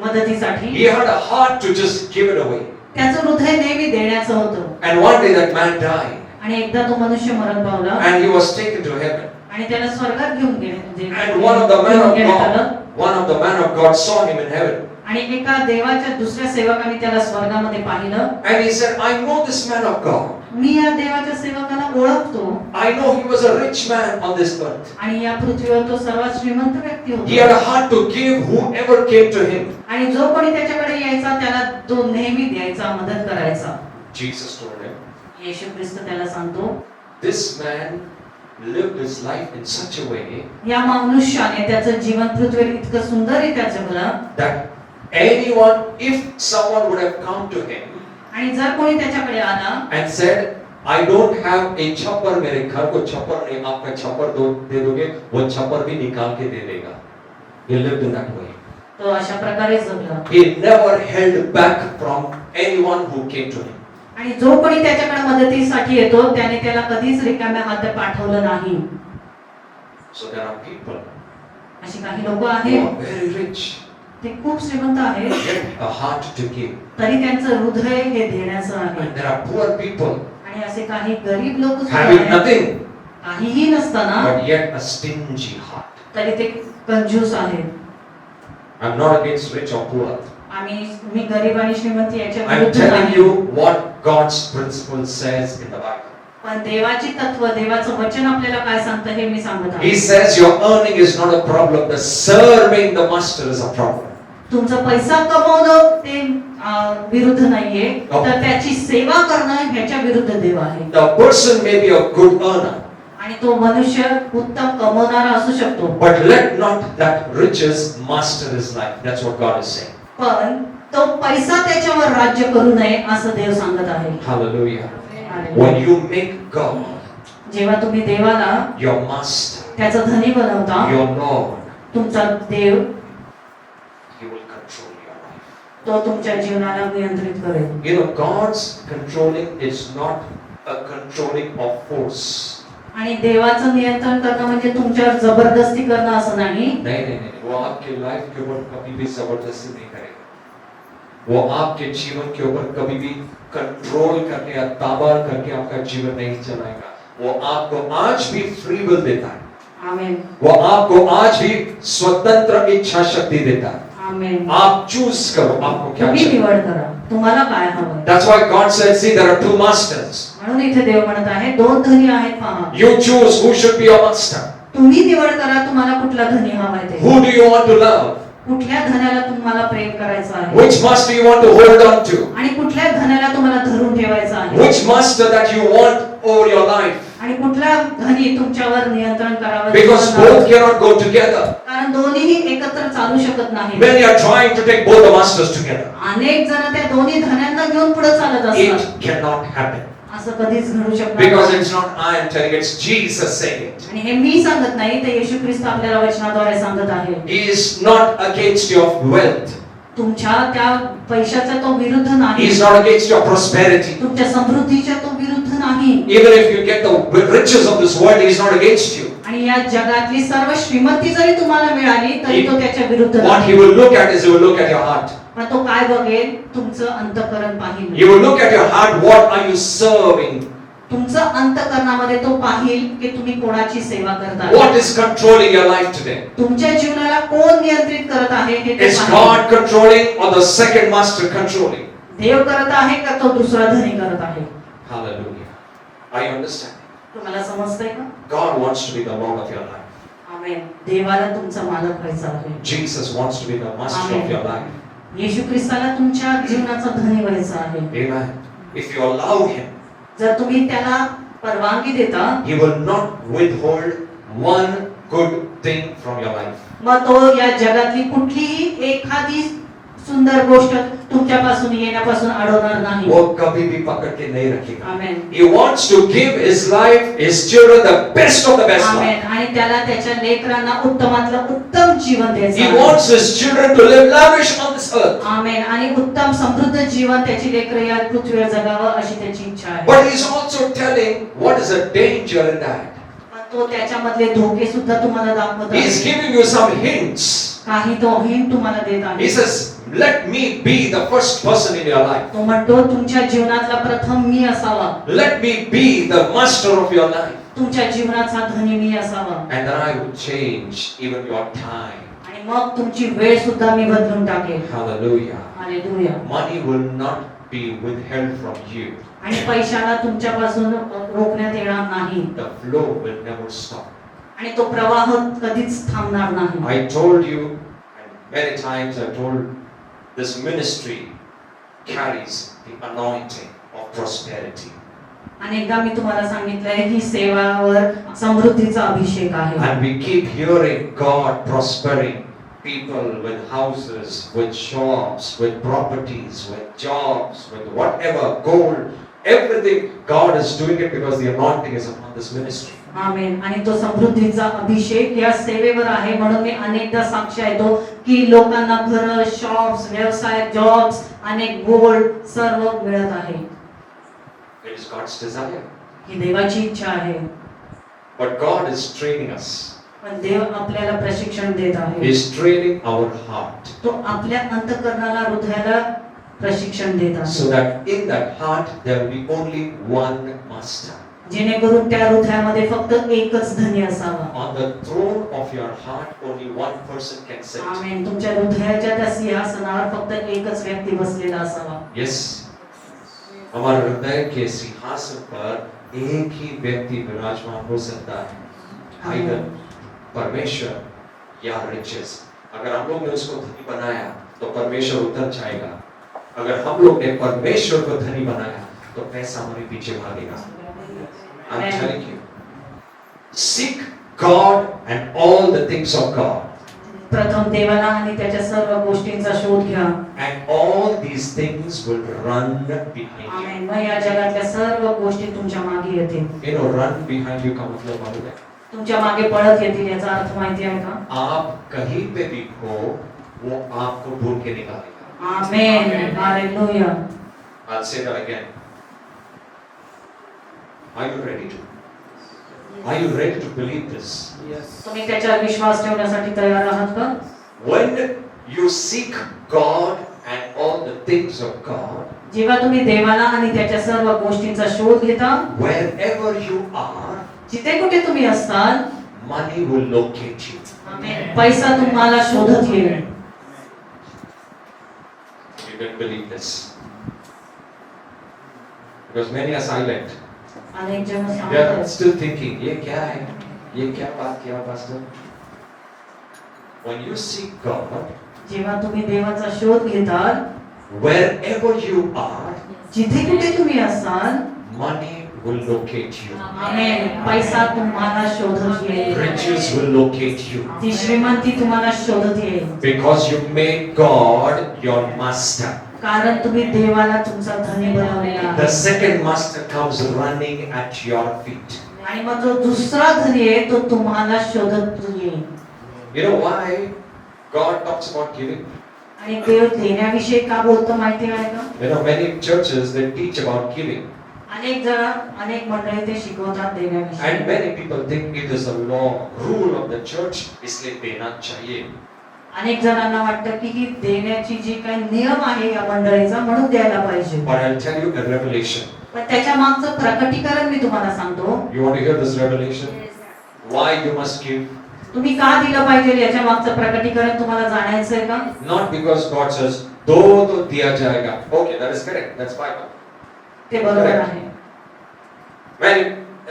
मदतीसाठी, he had a heart to just give it away. त्याचं हृदय नेहमी देण्याचं होतं. And one day that man died, आणि एकदा तो मनुष्य मरण पावला and he was taken to heaven. आणि त्याला स्वर्गात घेऊन गेले. And one of the men घेऊन of गेले त्याला. God, one of the men of God saw him in heaven. आणि एका देवाच्या दुसऱ्या सेवकाने त्याला स्वर्गामध्ये पाहिलं. And he said, I know this man of God. मी या देवाच्या सेवकाला ओळखतो. I know he was a rich man on this earth. आणि या पृथ्वीवर तो सर्वात श्रीमंत व्यक्ती He had होता. a heart to give whoever came to him. आणि जो कोणी त्याच्याकडे यायचा त्याला तो नेहमी द्यायचा, मदत करायचा. Jesus told him, येशू ख्रिस्त त्याला सांगतो, this man lived his life in such a way या मनुष्याने त्याचं जीवन पृथ्वीवर इतकं सुंदररित्या जगलं, that anyone, if someone would have come to him आणि जर कोणी त्याच्याकडे आला and said, I don't have a छप्पर, मेरे घर को छप्पर नहीं, आपका छप्पर दे दोगे, वो छप्पर भी निकाल के दे देगा. He lived in that way. तो अशा प्रकारे जगला. He never held back from anyone who came to him. आणि जो कोणी त्याच्याकडे मदतीसाठी येतो त्याने त्याला कधीच रिकाम्या हात पाठवलं नाही. So there are people अशी काही लोक who आहेत are very rich, ते खूप श्रीमंत आहेत yet a heart to give. तरी त्यांचं हृदय हे देण्याचं आहे. And there are poor people आणि असे काही गरीब लोक सुद्धा having आहेत. nothing, काहीही नसताना but yet a stingy heart. तरी ते कंजूस आहेत. I'm not against rich or poor. मी गरीब आणि श्रीमंत याच्या I'm विरुद्ध telling नाही. you what God's principle says in the Bible. पण देवाची तत्व, देवाचं वचन आपल्याला काय सांगतं हे मी सांगत He आहे. says your earning is not a problem. The serving the master is a problem. तुमचं पैसा कमवणं ते विरुद्ध नाहीये, हो. तर त्याची सेवा करणं ह्याच्या विरुद्ध देव आहे. The person may be a good earner, आणि तो मनुष्य उत्तम कमवणारा असू शकतो, but let not that riches master his life. That's what God is saying. पण तो पैसा त्याच्यावर राज्य करू नये असं देव सांगत आहे. Hallelujah. आणि When you make God जेव्हा तुम्ही देवाला your master, त्याचा धनी बनवता, your Lord, तुमचा देव He will control your life. तो तुमच्या जीवनाला नियंत्रित करेल. You know, God's controlling is not a controlling of force. आणि देवाचं नियंत्रण करणं म्हणजे तुमच्यावर जबरदस्ती करणं असं नाही. नहीं, वो आपके लाइफ के ऊपर कभी भी जबरदस्ती नहीं करेगा. वो आपके जीवन के ऊपर कभी भी कंट्रोल करके या ताबा करके आपका जीवन नहीं चलाएगा. वो आपको आज भी फ्री विल देता है. आमेन. वो आपको आज भी स्वतंत्र इच्छा शक्ति देता है. आमेन. आप चूज करो आपको क्या तुम्ही चाहिए. निवड करा, तुम्हाला काय हवंय. That's why God said, see, there are two masters. म्हणून इथे देव म्हणत आहे दोन धनी आहेत पहा. You choose who should be your master. तुम्ही निवड करा तुम्हाला कुठला धनी हवाय ते. Who do you want to love? कुठल्या धन्याला तुम्हाला प्रेम करायचं आहे. Which master you want to hold on to? आणि कुठल्या धन्याला तुम्हाला धरून ठेवायचं आहे. Which master that you want over your life? आणि कुठला धनी तुमच्यावर नियंत्रण करावं. Because both cannot go together. कारण दोन्हीही एकत्र चालू शकत नाही. Many are trying to take both the masters together. अनेक जण त्या दोन्ही धन्यांना घेऊन पुढे चालत असतात. It cannot happen. असं कधीच घडू शकत Because नाही. it's not I am telling, it's Jesus saying it. आणि हे मी सांगत नाही, ते येशू ख्रिस्त आपल्याला वचनाद्वारे सांगत आहे. He is not against your wealth. तुमच्या त्या पैशाचा तो विरुद्ध He नाही. is not against your prosperity. तुमच्या समृद्धीच्या तो विरुद्ध नाही. Even if you get the riches of this world, He is not against you. आणि या जगातली सर्व श्रीमंती जरी तुम्हाला मिळाली तरी तो त्याच्या विरुद्ध What नाही. He will look at is He will look at your heart. पण तो काय बघेल, तुमचं अंतःकरण पाहिल. He will look at your heart. What are you serving? तुमचं अंतःकरणामध्ये तो पाहिल की तुम्ही कोणाची सेवा करता. What is controlling your life today? तुमच्या जीवनाला कोण नियंत्रित करत आहे हे ते Is पाहिल. God controlling or the second master controlling? देव करत आहे का तो दुसरा धनी करत आहे. Hallelujah. Are you understanding? तुम्हाला समजतंय का? God wants to be the Lord of your life. आमेन. देवाला तुमचा मालक व्हायचा आहे. Jesus wants to be the master of Amen. your life. येशू ख्रिस्ताला तुमच्या जीवनाचा धनी व्हायचा आहे. Amen. If you allow Him, जर तुम्ही त्याला परवानगी देता, He will not withhold one good thing from your life. मग तो या जगातली कुठलीही एखादी सुंदर गोष्ट तुमच्यापासून येण्यापासून अडवणार नाही. वो कभी भी पकड़ के नहीं रखेगा. आमेन. He wants to give His life, His children, the best of the best life. आमेन. आणि त्याला त्याच्या लेकरांना उत्तमातलं उत्तम जीवन द्यायचं He आहे. wants His children to live lavish on this earth. आमेन. आणि उत्तम समृद्ध जीवन त्याची लेकरं या पृथ्वीवर जगावं अशी त्याची इच्छा आहे. But He's also telling what is the danger in that. पण तो त्याच्यामधले धोके सुद्धा तुम्हाला दाखवत He's आहे. giving you some hints. काही तो हिंट तुम्हाला देत He आहे. says, let me be the first person in your life. तो म्हणतो तुमच्या जीवनातला प्रथम मी असावा. Let me be the master of your life. तुमच्या जीवनाचा धनी मी असावा. And then I will change even your time. आणि मग तुमची वेळ सुद्धा मी बदलून टाकेन. Hallelujah. Hallelujah. Money will not be withheld from you. आणि पैशाला तुमच्यापासून रोखण्यात येणार नाही. The flow will never stop. आणि तो प्रवाह कधीच थांबणार नाही. I told you, and many times I told, this ministry carries the anointing of prosperity. अनेकदा मी तुम्हाला सांगितलंय ही सेवावर समृद्धीचा अभिषेक आहे. And we keep hearing God prospering people with houses, with shops, with properties, with jobs, with whatever, gold, Everything God is doing it because the anointing is upon this ministry. आमेन. आणि तो समृद्धीचा अभिषेक या सेवेवर आहे. म्हणून मी अनेकदा साक्ष ऐकतो की लोकांना घर, शॉप्स, व्यवसाय, जॉब्स, अनेक गोल्ड सर्व मिळत आहे. It is God's desire. ही देवाची इच्छा आहे. But God is training us. पण देव आपल्याला प्रशिक्षण देत He आहे. is training our heart. तो आपल्या अंतःकरणाला, हृदयाला प्रशिक्षण देत आहे. So that in that heart there will be only one master. जेणेकरून त्या हृदयामध्ये फक्त एकच धनी असावा. On the throne of your heart only one person can sit. आमेन. तुमच्या हृदयाच्या त्या सिंहासनावर फक्त एकच व्यक्ती बसलेला असावा. Yes. हमारे हृदय के सिंहासन पर एक ही व्यक्ति विराजमान हो सकता है. Either परमेश्वर या riches. अगर हम लोग ने उसको धनी बनाया तो परमेश्वर उतर जाएगा. अगर हम लोग ने परमेश्वर को धनी बनाया तो पैसा हमारे पीछे भागेगा. I'm telling you. Seek God and all the things of God. प्रथम देवाला आणि त्याच्या सर्व गोष्टींचा शोध घ्या. And all these things will run behind you. आमेन. मग या जगातल्या सर्व गोष्टी तुमच्या मागे येतील. You know, run behind you का मतलब मालूम है? तुमच्या मागे पळत येतील. याचा अर्थ माहिती आहे का? आप कहीं पे भी हो, वो आपको ढूंढ के निकालेगा. आमेन. Hallelujah. I'll say that again. Are you ready to? Are you ready to believe this? तुम्ही त्याच्यावर विश्वास ठेवण्यासाठी तयार आहात का? When you seek God and all the things of God, जेव्हा तुम्ही देवाला आणि त्याच्या सर्व गोष्टींचा शोध घेता, wherever you are, जिथे कुठे तुम्ही असताल, money will locate you. आमेन, पैसा तुम्हाला शोधत येईल. You can believe this. Because many are silent. अनेक जण They are सांगतात, still thinking, ये क्या है? ये क्या बात KIA pastor? When you seek God, जेव्हा तुम्ही देवाचा शोध घेताल, wherever you are, जिथे कुठे तुम्ही असाल, money will locate you. आमेन, पैसा तुम्हाला शोधत येईल. Riches will locate you. ती श्रीमंती तुम्हाला शोधत येईल. Because you made God your master. कारण तुम्ही देवाला तुमचा धनी बनवलेला The आहे. second master comes running at your feet. आणि मग जो दुसरा धनी आहे तो तुम्हाला शोधत येईल. You know why God talks about giving? आणि देव देण्याविषयी का बोलतो माहिती आहे का? You know, many churches they teach about giving. अनेक मंडळी ते शिकवतात And देण्याविषयी. many people think it is a law, rule of the church, इसलिए देना चाहिए. अनेक जणांना वाटतं की ही देण्याची जी काही नियम आहे या मंडळीचा म्हणून द्यायला पाहिजे. But I'll tell you a revelation. पण त्याच्या मागचं प्रकटीकरण मी तुम्हाला सांगतो. You want to hear this revelation? Why you must give? तुम्ही का दिलं पाहिजे याच्या मागचं प्रकटीकरण तुम्हाला जाणायचंय का? Not because God says, दो तो दिया जाएगा. Okay, that is correct. That's Bible. ते बरोबर आहे. When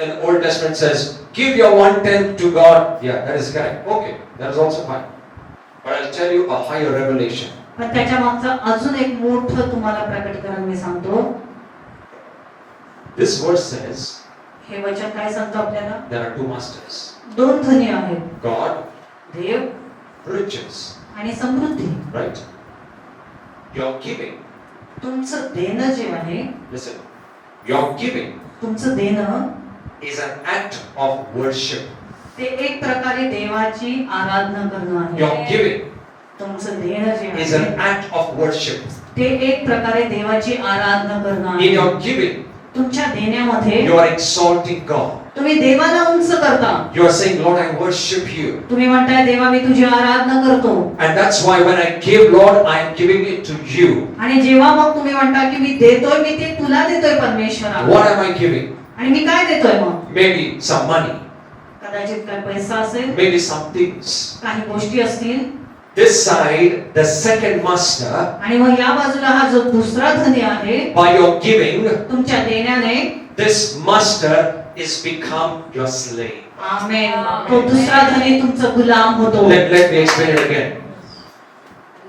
in Old Testament says, give your 1/10 to God. Yeah, that is correct. Okay, that is also fine. But I'll tell you a higher revelation. पण त्याच्या मागचं अजून एक मोठं तुम्हाला प्रकटीकरण मी सांगतो. This verse says हे वचन काय सांगतो आपल्याला? there are two masters. दोन धनी आहेत. God, देव riches, आणि समृद्धी. right? Your giving, तुमचं देणं जे आहे, listen, your giving तुमचं देणं is an act of worship. ते एक प्रकारे देवाची आराधना करणं Your आहे. giving तुमचं देणं जे is आहे an act of worship. ते एक प्रकारे देवाची आराधना करणं In आहे. your giving, तुमच्या देण्यामध्ये you are exalting God. तुम्ही देवाला उंच करता. You are saying, Lord, I worship you. तुम्ही म्हणताय देवा मी तुझी आराधना करतो. And that's why when I give, Lord, I am giving it to you. आणि जेव्हा मग तुम्ही म्हणता की मी देतोय, मी ते तुला देतोय परमेश्वरा. What am I giving? आणि मी काय देतोय मग? Maybe some money, कदाचित काय पैसा असेल, maybe some things. काही गोष्टी असतील. This side, the second master, आणि मग या बाजूला हा जो दुसरा धनी आहे, by your giving, तुमच्या देण्याने this master is become your slave. आमेन, तो दुसरा धनी तुमचा गुलाम होतो. Let me explain it again.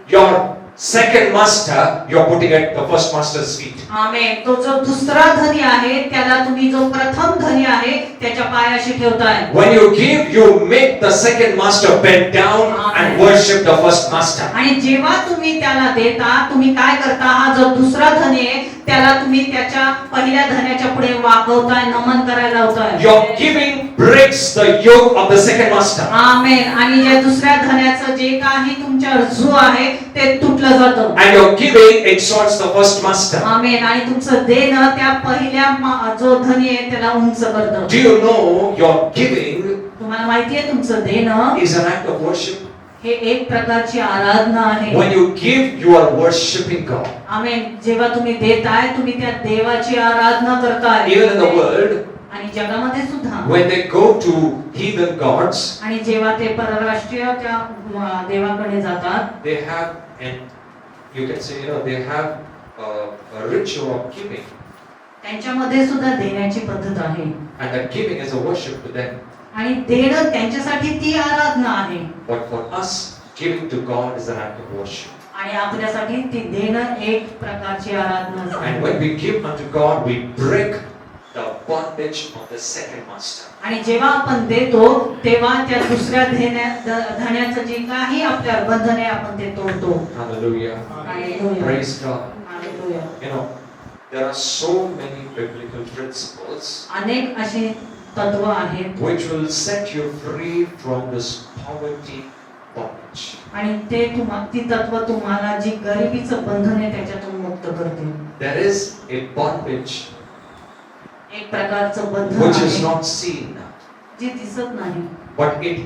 Your second master, you are putting at the first master's feet. आमेन. तो जो दुसरा धनी आहे त्याला तुम्ही जो प्रथम धनी आहे त्याच्या पायाशी ठेवताय. When you give, you make the second master bend down and worship the first master. आणि जेव्हा तुम्ही त्याला देता तुम्ही काय करता, हा जो दुसरा धनी आहे त्याला तुम्ही त्याच्या पहिल्या धन्याच्या पुढे वाकवताय, नमन करायला लावताय. Your giving breaks the yoke of the second master. आमेन. आणि या दुसऱ्या धन्याचं जे काही तुमच्यावर जो आहे ते तुटलं जातं. And your giving exalts the first master. आमेन. आणि तुमचं देणं त्या पहिल्या जो धनी आहे त्याला उंच करतं. Do you know your giving तुम्हाला माहितीये तुमचं देणं is an act of worship? हे एक प्रकारची आराधना आहे. When you give, you are worshiping God. आमेन. जेव्हा तुम्ही देताय तुम्ही त्या देवाची आराधना करताय. Even in the world, आणि जगामध्ये सुद्धा when they go to heathen gods, आणि जेव्हा ते परराष्ट्रीय त्या देवाकडे जातात they have, and you can say, they have a ritual of giving, त्यांच्यामध्ये सुद्धा देण्याची पद्धत आहे. and that giving is a worship to them. आणि देणं त्यांच्यासाठी ती आराधना आहे. But for us, giving to God is an act of worship. आणि आपल्यासाठी ती देणं एक प्रकारची आराधना And आहे. when we give unto God, we break the bondage of the second master. आणि जेव्हा आपण देतो तेव्हा त्या दुसऱ्या धन्याचं जे काही आपल्या बंधन आहे आपण ते तोडतो. Hallelujah. Hallelujah. Praise God. Hallelujah. You know, there are so many biblical principles अनेक अशी तत्व आहेत which will set you free from this poverty bondage. आणि ते ती तत्व तुम्हाला जी गरिबीचं बंधन आहे त्याच्यातून मुक्त करतील. There is a bondage एक प्रकारचं बंधन which is आहे not seen, जे दिसत नाही, but it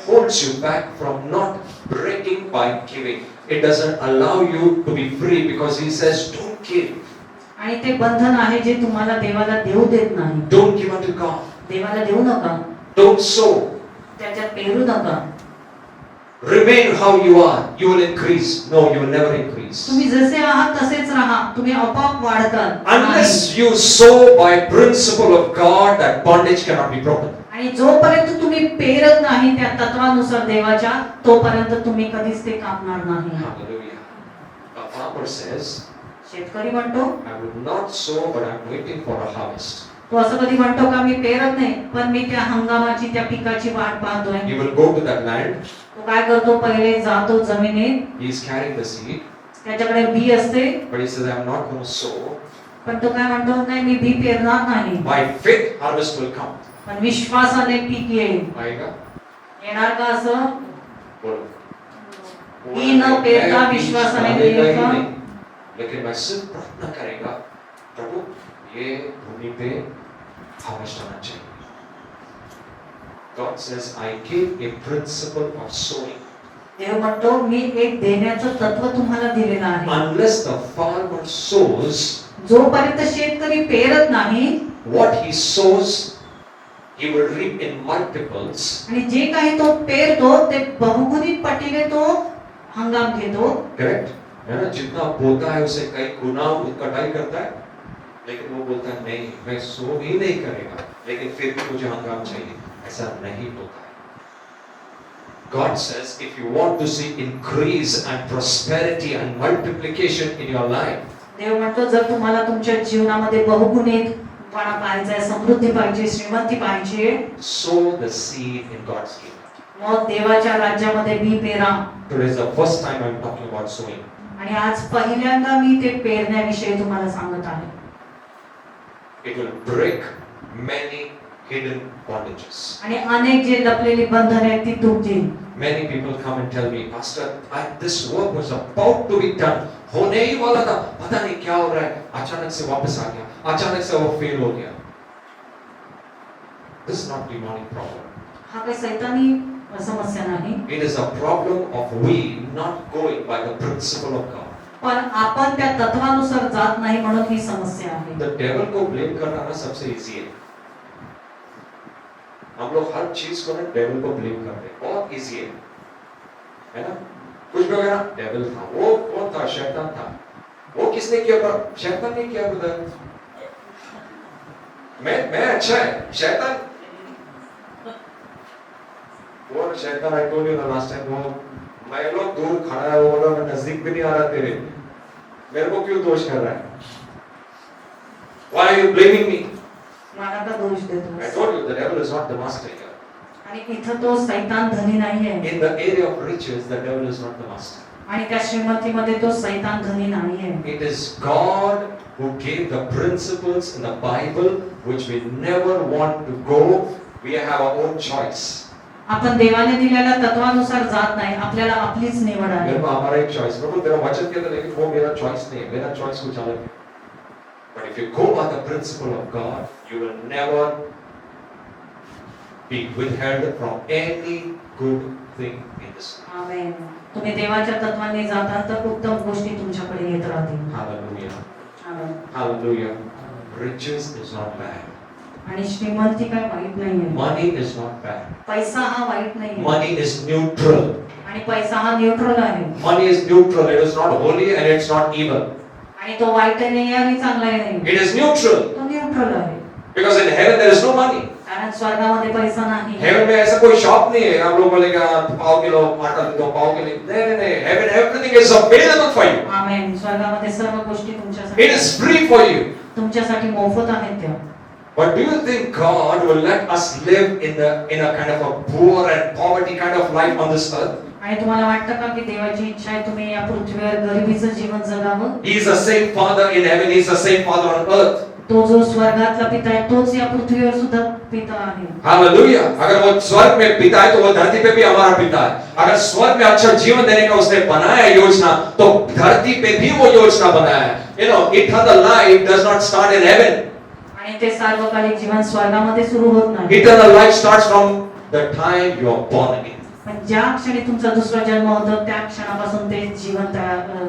holds you back from not breaking by giving. It doesn't allow you to be free because he says, don't give. आणि ते बंधन आहे जे तुम्हाला देवाला देऊ देत नाही. Don't give unto God. देवाला देऊ नका, Don't sow. त्याच्यात पेरू नका. Remain how you are. You will increase. No, you will never increase. तुम्ही जसे आहात तसेच राहा, तुम्ही आपोआप वाढताल. Unless you sow by principle of God, that bondage cannot be broken. आणि जोपर्यंत तुम्ही पेरत नाही त्या तत्वानुसार देवाच्या, तोपर्यंत तुम्ही कधीच ते कापणार नाही. Hallelujah. A farmer says, शेतकरी म्हणतो, I will not sow, but I'm waiting for a harvest. तो असं कधी म्हणतो का मी पेरत नाही पण मी त्या हंगामाची त्या पिकाची वाट पाहतोय. He will go to that land. तो काय करतो, पहिले जातो जमिनीत, He is carrying the seed, त्याच्याकडे बी असते, but he says, I'm not going to sow. पण तो काय म्हणतो, नाही मी बी पेरणार नाही, By faith, harvest will come. पण विश्वासाने पीक येईल. आएगा? येणार का असं? बोलो. बी न पेरता विश्वासाने आएगा ही पेरता. नहीं. लेकिन मैं सिर्फ प्रार्थना करेगा, प्रभु ये भूमि पे harvest होना चाहिए. God says, I give a principle of sowing. देव म्हणतो मी एक देण्याचं तत्व तुम्हाला दिलेलं आहे. Unless the farmer sows, जोपर्यंत शेतकरी पेरत नाही, what he sows, he will reap in multiples. आणि जे काही तो पेरतो ते बहुगुणित पटीने तो हंगाम घेतो. Correct? है ना? जितना बोता है उसे कई गुना कटाई करता है, लेकिन वो बोलता है नहीं मैं सो ही नहीं करेगा, लेकिन फिर भी मुझे हंगाम चाहिए. ऐसा नहीं होता है. God says, if you want to see increase and prosperity and multiplication in your life, देव म्हणतो जर तुम्हाला तुमच्या जीवनामध्ये बहुगुणितपणा पाहिजे, समृद्धी पाहिजे, श्रीमंती पाहिजे, sow the seed in God's kingdom. मग देवाच्या राज्यामध्ये बी पेरा. Today is the first time I'm talking about sowing. आणि आज पहिल्यांदा मी ते पेरण्याविषयी तुम्हाला सांगत आहे. It will break many hidden bondages. आणि अनेक जे लपलेली बंधने आहेत ती तुटतील. Many people come and tell me, Pastor, this work was about to be done. होने ही वाला था, पता नहीं क्या हो रहा है, अचानक से वापस आ गया, अचानक से वो फेल हो गया. This is not demonic problem. हा काही सैतानी समस्या नाही, It is a problem of we not going by the principle of God. पण आपण त्या तत्वानुसार जात नाही म्हणून ही समस्या आहे. The devil को blame करना ना सबसे easy है. हम लोग हर चीज को ना डेविल को ब्लेम करते हैं, बहुत इजी है ना? कुछ भी वगैरह डेविल था, वो कौन था? शैतान था. वो किसने किया? पर शैतान ने किया. ब्रदर मैं अच्छा है, शैतान वो शैतान I told you the last time, वो मैं लोग दूर खड़ा है, बोला मैं नजदीक भी नहीं आ रहा तेरे, मेरे को क्यों दोष कर रहा है? Why are you blaming me? मला का दोष I देतो? told you the devil is not the master here. आणि इथं तो सैतान धनी नाहीये. In the area of riches, the devil is not the master. आणि त्या श्रीमंतीमध्ये तो सैतान धनी नाहीये. It is God who gave the principles in the Bible which we never want to go. We have our own choice. आपण देवाने दिलेल्या तत्वानुसार जात नाही, आपल्याला आपलीच निवड आहे. मेरे को हमारा एक चॉइस, प्रभु तेरा वचन कहता है लेकिन वो मेरा चॉइस नहीं है, मेरा चॉइस कुछ अलग है. But if you go by the principle of God, you will never be withheld from any good thing in this life. आमेन. तुम्ही देवाच्या तत्वाने जाता तर उत्तम गोष्टी तुमच्याकडे येत राहतील. Hallelujah. Amen. Hallelujah. Riches is not bad. आणि श्रीमंती काय वाईट नाहीये. Money is not bad. पैसा हा वाईट नाहीये. Money is neutral. आणि पैसा हा न्यूट्रल आहे. Money is neutral. It is not holy and it's not evil. आणि तो वाईट नाही आणि चांगलाही नाही. It is neutral. तो न्यूट्रल आहे. Because in heaven there is no money. कारण स्वर्गामध्ये पैसा नाही. हेवन में ऐसा कोई शॉप नहीं है आप लोग बोलेगा पाव किलो आटा दे दो पाव किलो नहीं heaven everything is available for you. Amen. स्वर्गामध्ये सर्व गोष्टी तुमच्यासाठी it is free for you. तुमच्यासाठी मोफत आहेत त्या. But do you think God will let us live in a kind of a poor and poverty kind of life on this earth? आणि तुम्हाला वाटतं का की देवाची इच्छा आहे तुम्ही या पृथ्वीवर गरिबीचं जीवन जगावं? He is the same Father in heaven. He is the same Father on earth. तो जो स्वर्गातला पिता आहे तोच या पृथ्वीवर सुद्धा पिता आहे. Hallelujah. अगर वो स्वर्ग में पिता है तो वो धरती पे भी हमारा पिता है. अगर स्वर्ग में अच्छा जीवन देने का उसने बनाया योजना तो धरती पे भी वो योजना बनाया है. You know, eternal life does not start in heaven. आणि ते सार्वकालिक जीवन स्वर्गामध्ये सुरू होत नाही. Eternal life starts from the time you are born again. पण ज्या क्षणी तुमचा दुसरा जन्म होतो त्या क्षणापासून ते जीवन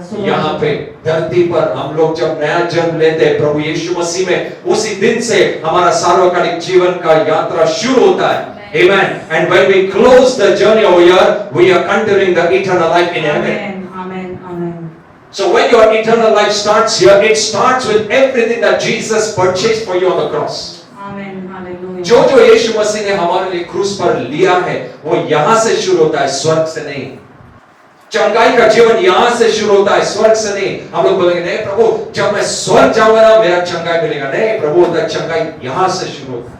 सुरू यहाँ होतं. पे धरती पर हम लोग जब नया जन्म लेते हैं प्रभु यीशु मसीह में, उसी दिन से हमारा सार्वकालिक जीवन का यात्रा शुरू होता है. Amen. And when we close the journey over here, we are entering the eternal life in heaven. Amen. Amen. Amen. So when your eternal life starts here, it starts with everything that Jesus purchased for you on the cross. Amen. Hallelujah. जो जो यीशु मसीह ने हमारे लिए क्रूस पर लिया है वो यहाँ से शुरू होता है, स्वर्ग से नहीं. चंगाई का जीवन यहाँ से शुरू होता है, स्वर्ग से नहीं. हम लोग बोलेंगे नहीं प्रभु जब मैं स्वर्ग जाऊंगा ना मेरा चंगाई मिलेगा. नहीं प्रभु होता है चंगाई यहाँ से शुरू होता है.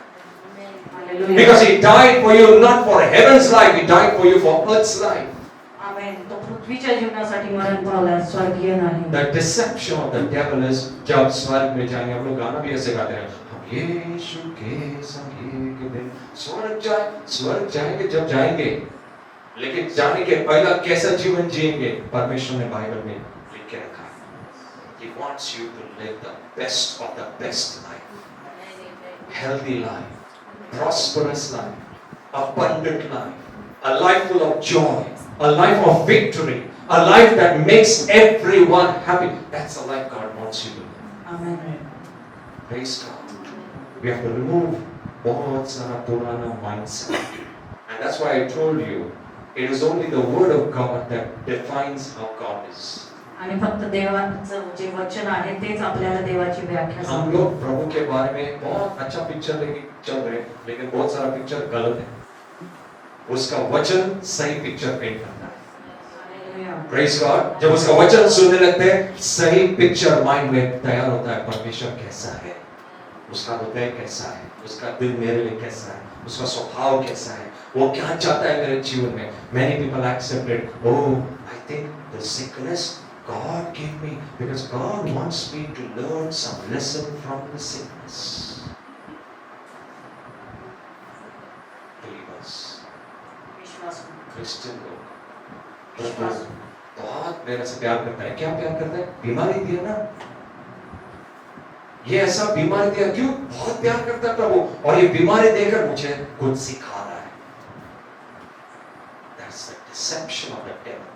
Hallelujah. Because he died for you not for heaven's life, he died for you for earth's life. आमेन. तो पृथ्वीच्या जीवनासाठी मरण पावला, स्वर्गीय नाही. The deception of the devil is जब स्वर्ग में जाएंगे, हम लोग गाना भी ऐसे गाते हैं, हम यीशु के संग एक दिन स्वर्ग जाएंगे जब जाएंगे. लेकिन जाने के पहला कैसा जीवन जिएंगे परमेश्वर ने बाइबल में लिख के रखा है. He wants you to live the best of the best life, healthy life, prosperous life, abundant life, a life full of joy, a life of victory, a life that makes everyone happy. That's the life God wants you to live. Amen. Praise God. We have to remove बहुत सारा पुराना mindset. And that's why I told you, it is only the word of God that defines how God is. आणि फक्त देवाचं जे वचन आहे तेच आपल्याला देवाची व्याख्या हम सांगते. लोग प्रभु के बारे में बहुत अच्छा पिक्चर लेके चल रहे हैं, लेकिन बहुत सारा पिक्चर गलत है. उसका वचन सही पिक्चर पेंट करता है. हालेलुया. Praise God. जब उसका वचन सुनने लगते हैं सही पिक्चर माइंड में तैयार होता है. परमेश्वर कैसा है, उसका हृदय कैसा है, उसका दिल मेरे लिए कैसा है, उसका स्वभाव कैसा है, वो क्या चाहता है मेरे जीवन में. Many people accepted, oh I think the sickness God gave me because God wants me to learn some lesson from the sickness. Believers, Vishwas. Christian लोग बहुत मेरे से प्यार करता है. क्या प्यार करता है? बीमारी दिया ना, ये ऐसा बीमारी दिया, क्यों? बहुत प्यार करता है प्रभु, और ये बीमारी देकर मुझे कुछ सिखा रहा है. That's the deception of the devil.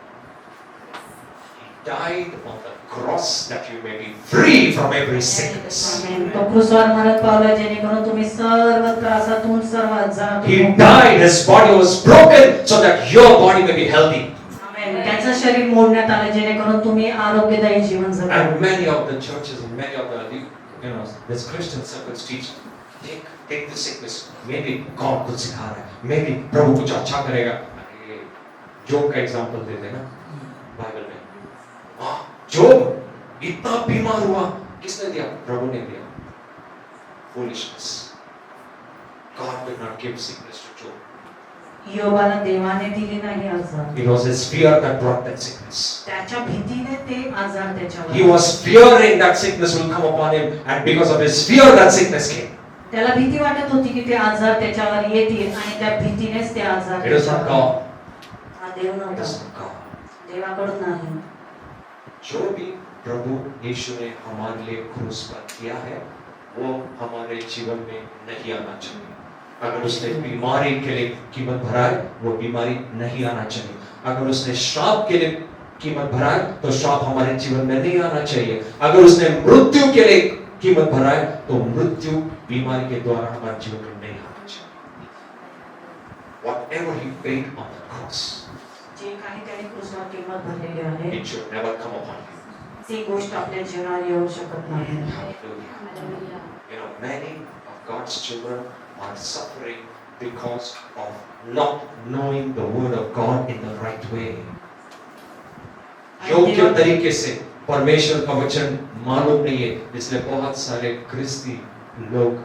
He died on the cross that you may be free from every sickness. आमेन. तो क्रूसवर मरण पावला जेणेकरून तुम्ही सर्व त्रासातून सर्व आजारातून He मुक्त. died, his body was broken so that your body may be healthy. आमेन. त्याचं शरीर मोडण्यात आलं जेणेकरून तुम्ही आरोग्यदायी जीवन जगा. And many of the churches and many of the this Christian circles teach, take the sickness. Maybe God कुछ सिखा रहा है, maybe प्रभु कुछ अच्छा करेगा. जोब का एग्जांपल देते हैं ना बाइबल में। जोब इतना बीमार हुआ, किसने दिया? प्रभु ने दिया। Foolishness. God did not give sickness to Job. योबाला देवाने दिली नाही आजार, It was his fear that brought that sickness. त्याच्या भीतीने ते आजार त्याच्यावर He was fearing that sickness will come upon him, and because of his fear, that sickness came. त्याला भीती वाटत होती की ते आजार त्याच्यावर येतील आणि त्या भीतीनेच ते आजार It is not God. हा देव It नव्हता, is not God. देवाकडून नाही. जो भी प्रभु यीशु ने हमारे लिए क्रूस पर किया है, वो हमारे जीवन में नहीं आना चाहिए। अगर उसने बीमारी के लिए कीमत भरा है, वो बीमारी नहीं आना चाहिए। अगर उसने श्राप के लिए कीमत भरा है, तो श्राप हमारे जीवन में नहीं आना चाहिए। अगर उसने मृत्यु के लिए कीमत भरा है, तो मृत्यु बीमारी के द्वारा हमारे जीवन में नहीं आना चाहिए। Whatever he paid on the cross, जे काही त्याने क्रूसवर किंमत भरलेली आहे it should never come upon you. ती गोष्ट आपल्या जीवनावर येऊ शकत नाही. Hallelujah. You know, many of God's children are suffering because of not knowing the word of God in the right way. योग्य तरीके से परमेश्वर का वचन मालूम नहीं है, इसलिए बहुत सारे क्रिस्ती लोग,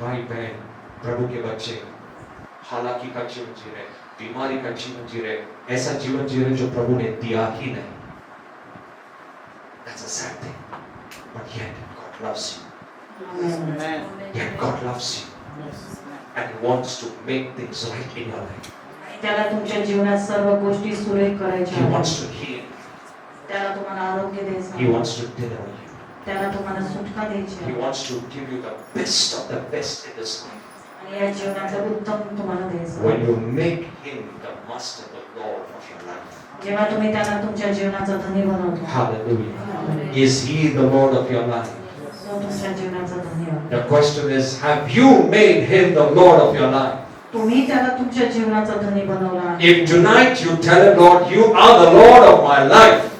भाई बहन, प्रभु के बच्चे हालाकी का जीवन जी रहे, बीमारी का जीवन जी रहे, ऐसा जीवन जी रहे जो प्रभु ने दिया ही नहीं। That's a sad thing, but yet God loves you. Amen. Yet God loves you and He wants to make things right in your life. त्याला तुमच्या जीवनात सर्व गोष्टी सुरेख करायच्या He आहेत. wants to heal. त्याला तुम्हाला आरोग्य द्यायचं He आहे. wants to deliver you. त्याला तुम्हाला सुटका द्यायची He आहे. wants to give you the best of the best in this life. आणि या जीवनातलं उत्तम तुम्हाला द्यायचं When आहे. you make Him the master, the Lord of your life. जेव्हा तुम्ही त्याला तुमच्या जीवनाचा धनी बनवतो, Hallelujah. Is He the Lord of your life? तो तुमच्या जीवनाचा धनी आहे. The question is, have you made Him the Lord of your life? तुम्ही त्याला तुमच्या जीवनाचा धनी बनवला आहे. If tonight you tell Him, Lord, you are the Lord of my life,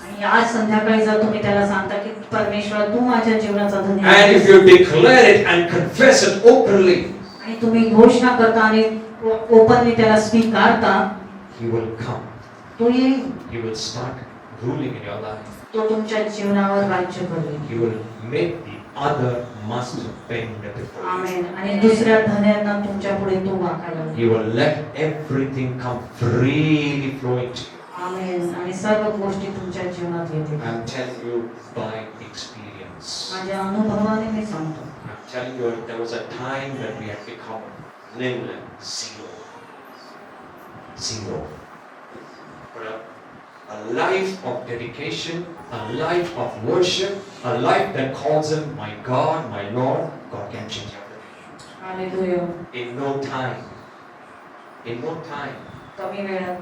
आणि आज संध्याकाळी जर तुम्ही त्याला सांगता की परमेश्वर तू माझ्या जीवनाचा धनी and आहेस, if you declare it and confess it openly, आणि तुम्ही घोषणा करता आणि ओपनली त्याला स्वीकारता, He will come. तो येईल. He will start ruling in your life. तो तुमच्या जीवनावर राज्य करेल. He will make the other master bend before you. आमेन. आणि दुसऱ्या धन्यांना तुमच्या पुढे तो वाकायला लावेल. He will let everything come freely flowing to you. आमेन. आणि सर्व गोष्टी तुमच्या जीवनात येतील. I'm telling you by experience. माझ्या अनुभवाने मी सांगतो. I'm telling you, there was a time when we had become nil, zero. Zero. But a life of dedication, a life of worship, a life that calls Him my God, my Lord, God can change everything. Hallelujah. In no time. In no time. कमी वेळात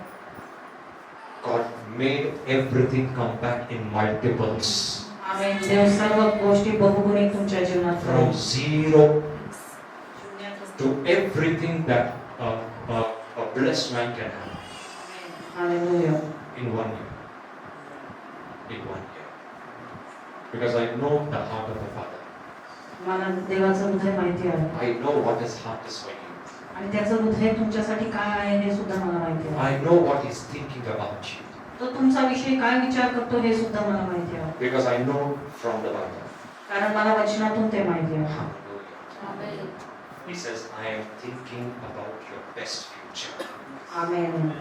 God made everything come back in multiples. आमेन. देव सर्व गोष्टी बहुगुणित तुमच्या जीवनात From करेल. zero to everything that a blessed man can have hallelujah. in 1 year. In 1 year. Because I know the heart of the Father. मला देवाचं हृदय माहिती आहे. I know what His heart is for you. आणि त्याचं हृदय तुमच्यासाठी काय आहे हे सुद्धा मला माहिती आहे. I know what He's thinking about you. तो तुमचा विषय काय विचार करतो हे सुद्धा मला माहिती आहे. Because I know from the Bible. कारण मला वचनातून ते माहिती आहे. Hallelujah. He says, I am thinking about your best future. Amen.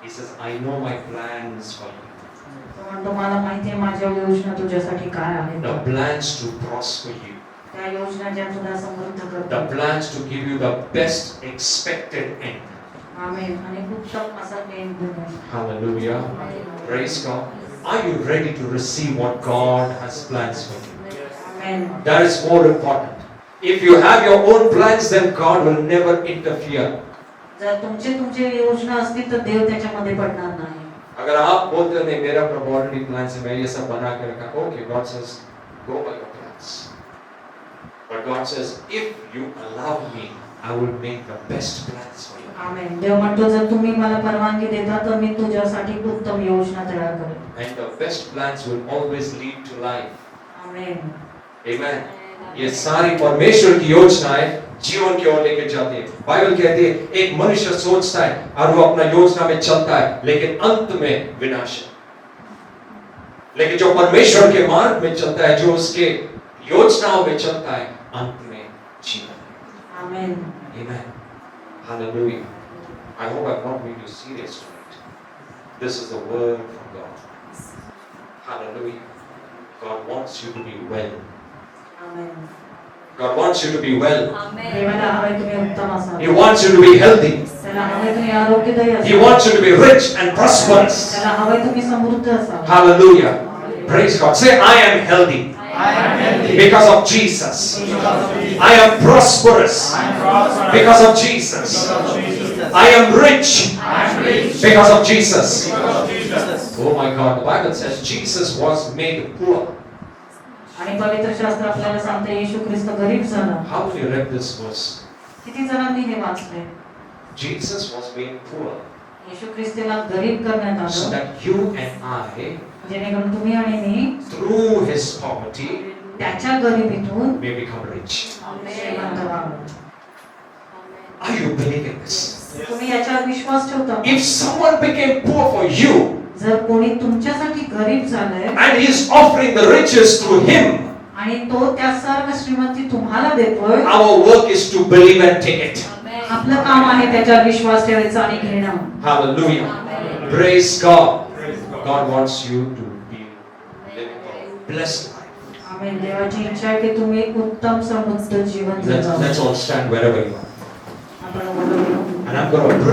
He says, I know my plans for you. तो म्हणतो मला माहिती आहे माझ्या योजना तुझ्यासाठी काय आहेत. The plans to prosper you. त्या योजना ज्या तुला समृद्ध The करतात. plans to give you the best expected end. आमेन. आणि उत्तम असा एंड देणार. Hallelujah. Praise God. Are you ready to receive what God has plans for you? Amen. That is more important. If you have your own plans, then God will never interfere. जर तुमचे योजना असतील तर देव त्याच्यामध्ये पडणार नाही. अगर आप बोलते हो नहीं मेरा प्रभु ऑलरेडी प्लान है मैं ये सब बना के रखा, okay, God says go by your plans. But God says if you allow me, I will make the best plans for you. आमेन. देव म्हणतो जर तुम्ही मला परवानगी देता तर मी तुझ्यासाठी उत्तम योजना तयार करेन. And the best plans will always lead to life. Amen. Amen. ये सारी परमेश्वर की योजनाएं जीवन की ओर लेके जाती है। बाइबल कहती है एक मनुष्य सोचता है और वो अपना योजना में चलता है, लेकिन अंत में विनाश है। लेकिन जो परमेश्वर के मार्ग में चलता है, जो उसके योजनाओं में चलता है, अंत में जीवन। आमेन. Amen. Hallelujah. I hope I'm not being too serious tonight. This is the word from God. Hallelujah. God wants you to be well. Amen. God wants you to be well. देवाला हवे तुम्ही उत्तम असावे. He wants you to be healthy. त्याला हवे तुम्ही आरोग्यदायी He असावे. wants you to be rich and prosperous. त्याला हवे तुम्ही समृद्ध असावे. Hallelujah. Praise God. Say, I am healthy I am healthy because of Jesus. because of Jesus. I am prosperous I am prosperous because of Jesus. because of Jesus. I am rich I am rich because of Jesus. because of Jesus. Oh my God. The Bible says Jesus was made poor. आणि पवित्र शास्त्र आपल्याला सांगते येशू ख्रिस्त गरीब झाला. How many read this verse? किती जणांनी हे वाचले? Jesus was made poor येशू ख्रिस्ताला गरीब करण्यात so आलं that you and I, जेणेकरून तुम्ही आणि मी through his poverty, त्याच्या गरिबीतून may become rich. श्रीमंत व्हावं. Are you believing this? तुम्ही याच्यावर विश्वास ठेवता? If someone became poor for you जर कोणी तुमच्यासाठी गरीब झालंय and he is offering the riches through him, आणि तो त्या सर्व श्रीमंती तुम्हाला देतोय, our work is to believe and take it. आपलं काम आहे त्याच्यावर विश्वास ठेवायचा आणि घेणं. Hallelujah. Praise God. God wants you to be living a blessed life. आमेन. देवाची इच्छा आहे की तुम्ही एक उत्तम समृद्ध जीवन Let's जगावं. all stand wherever you are. आपण बोलूया. And I'm going to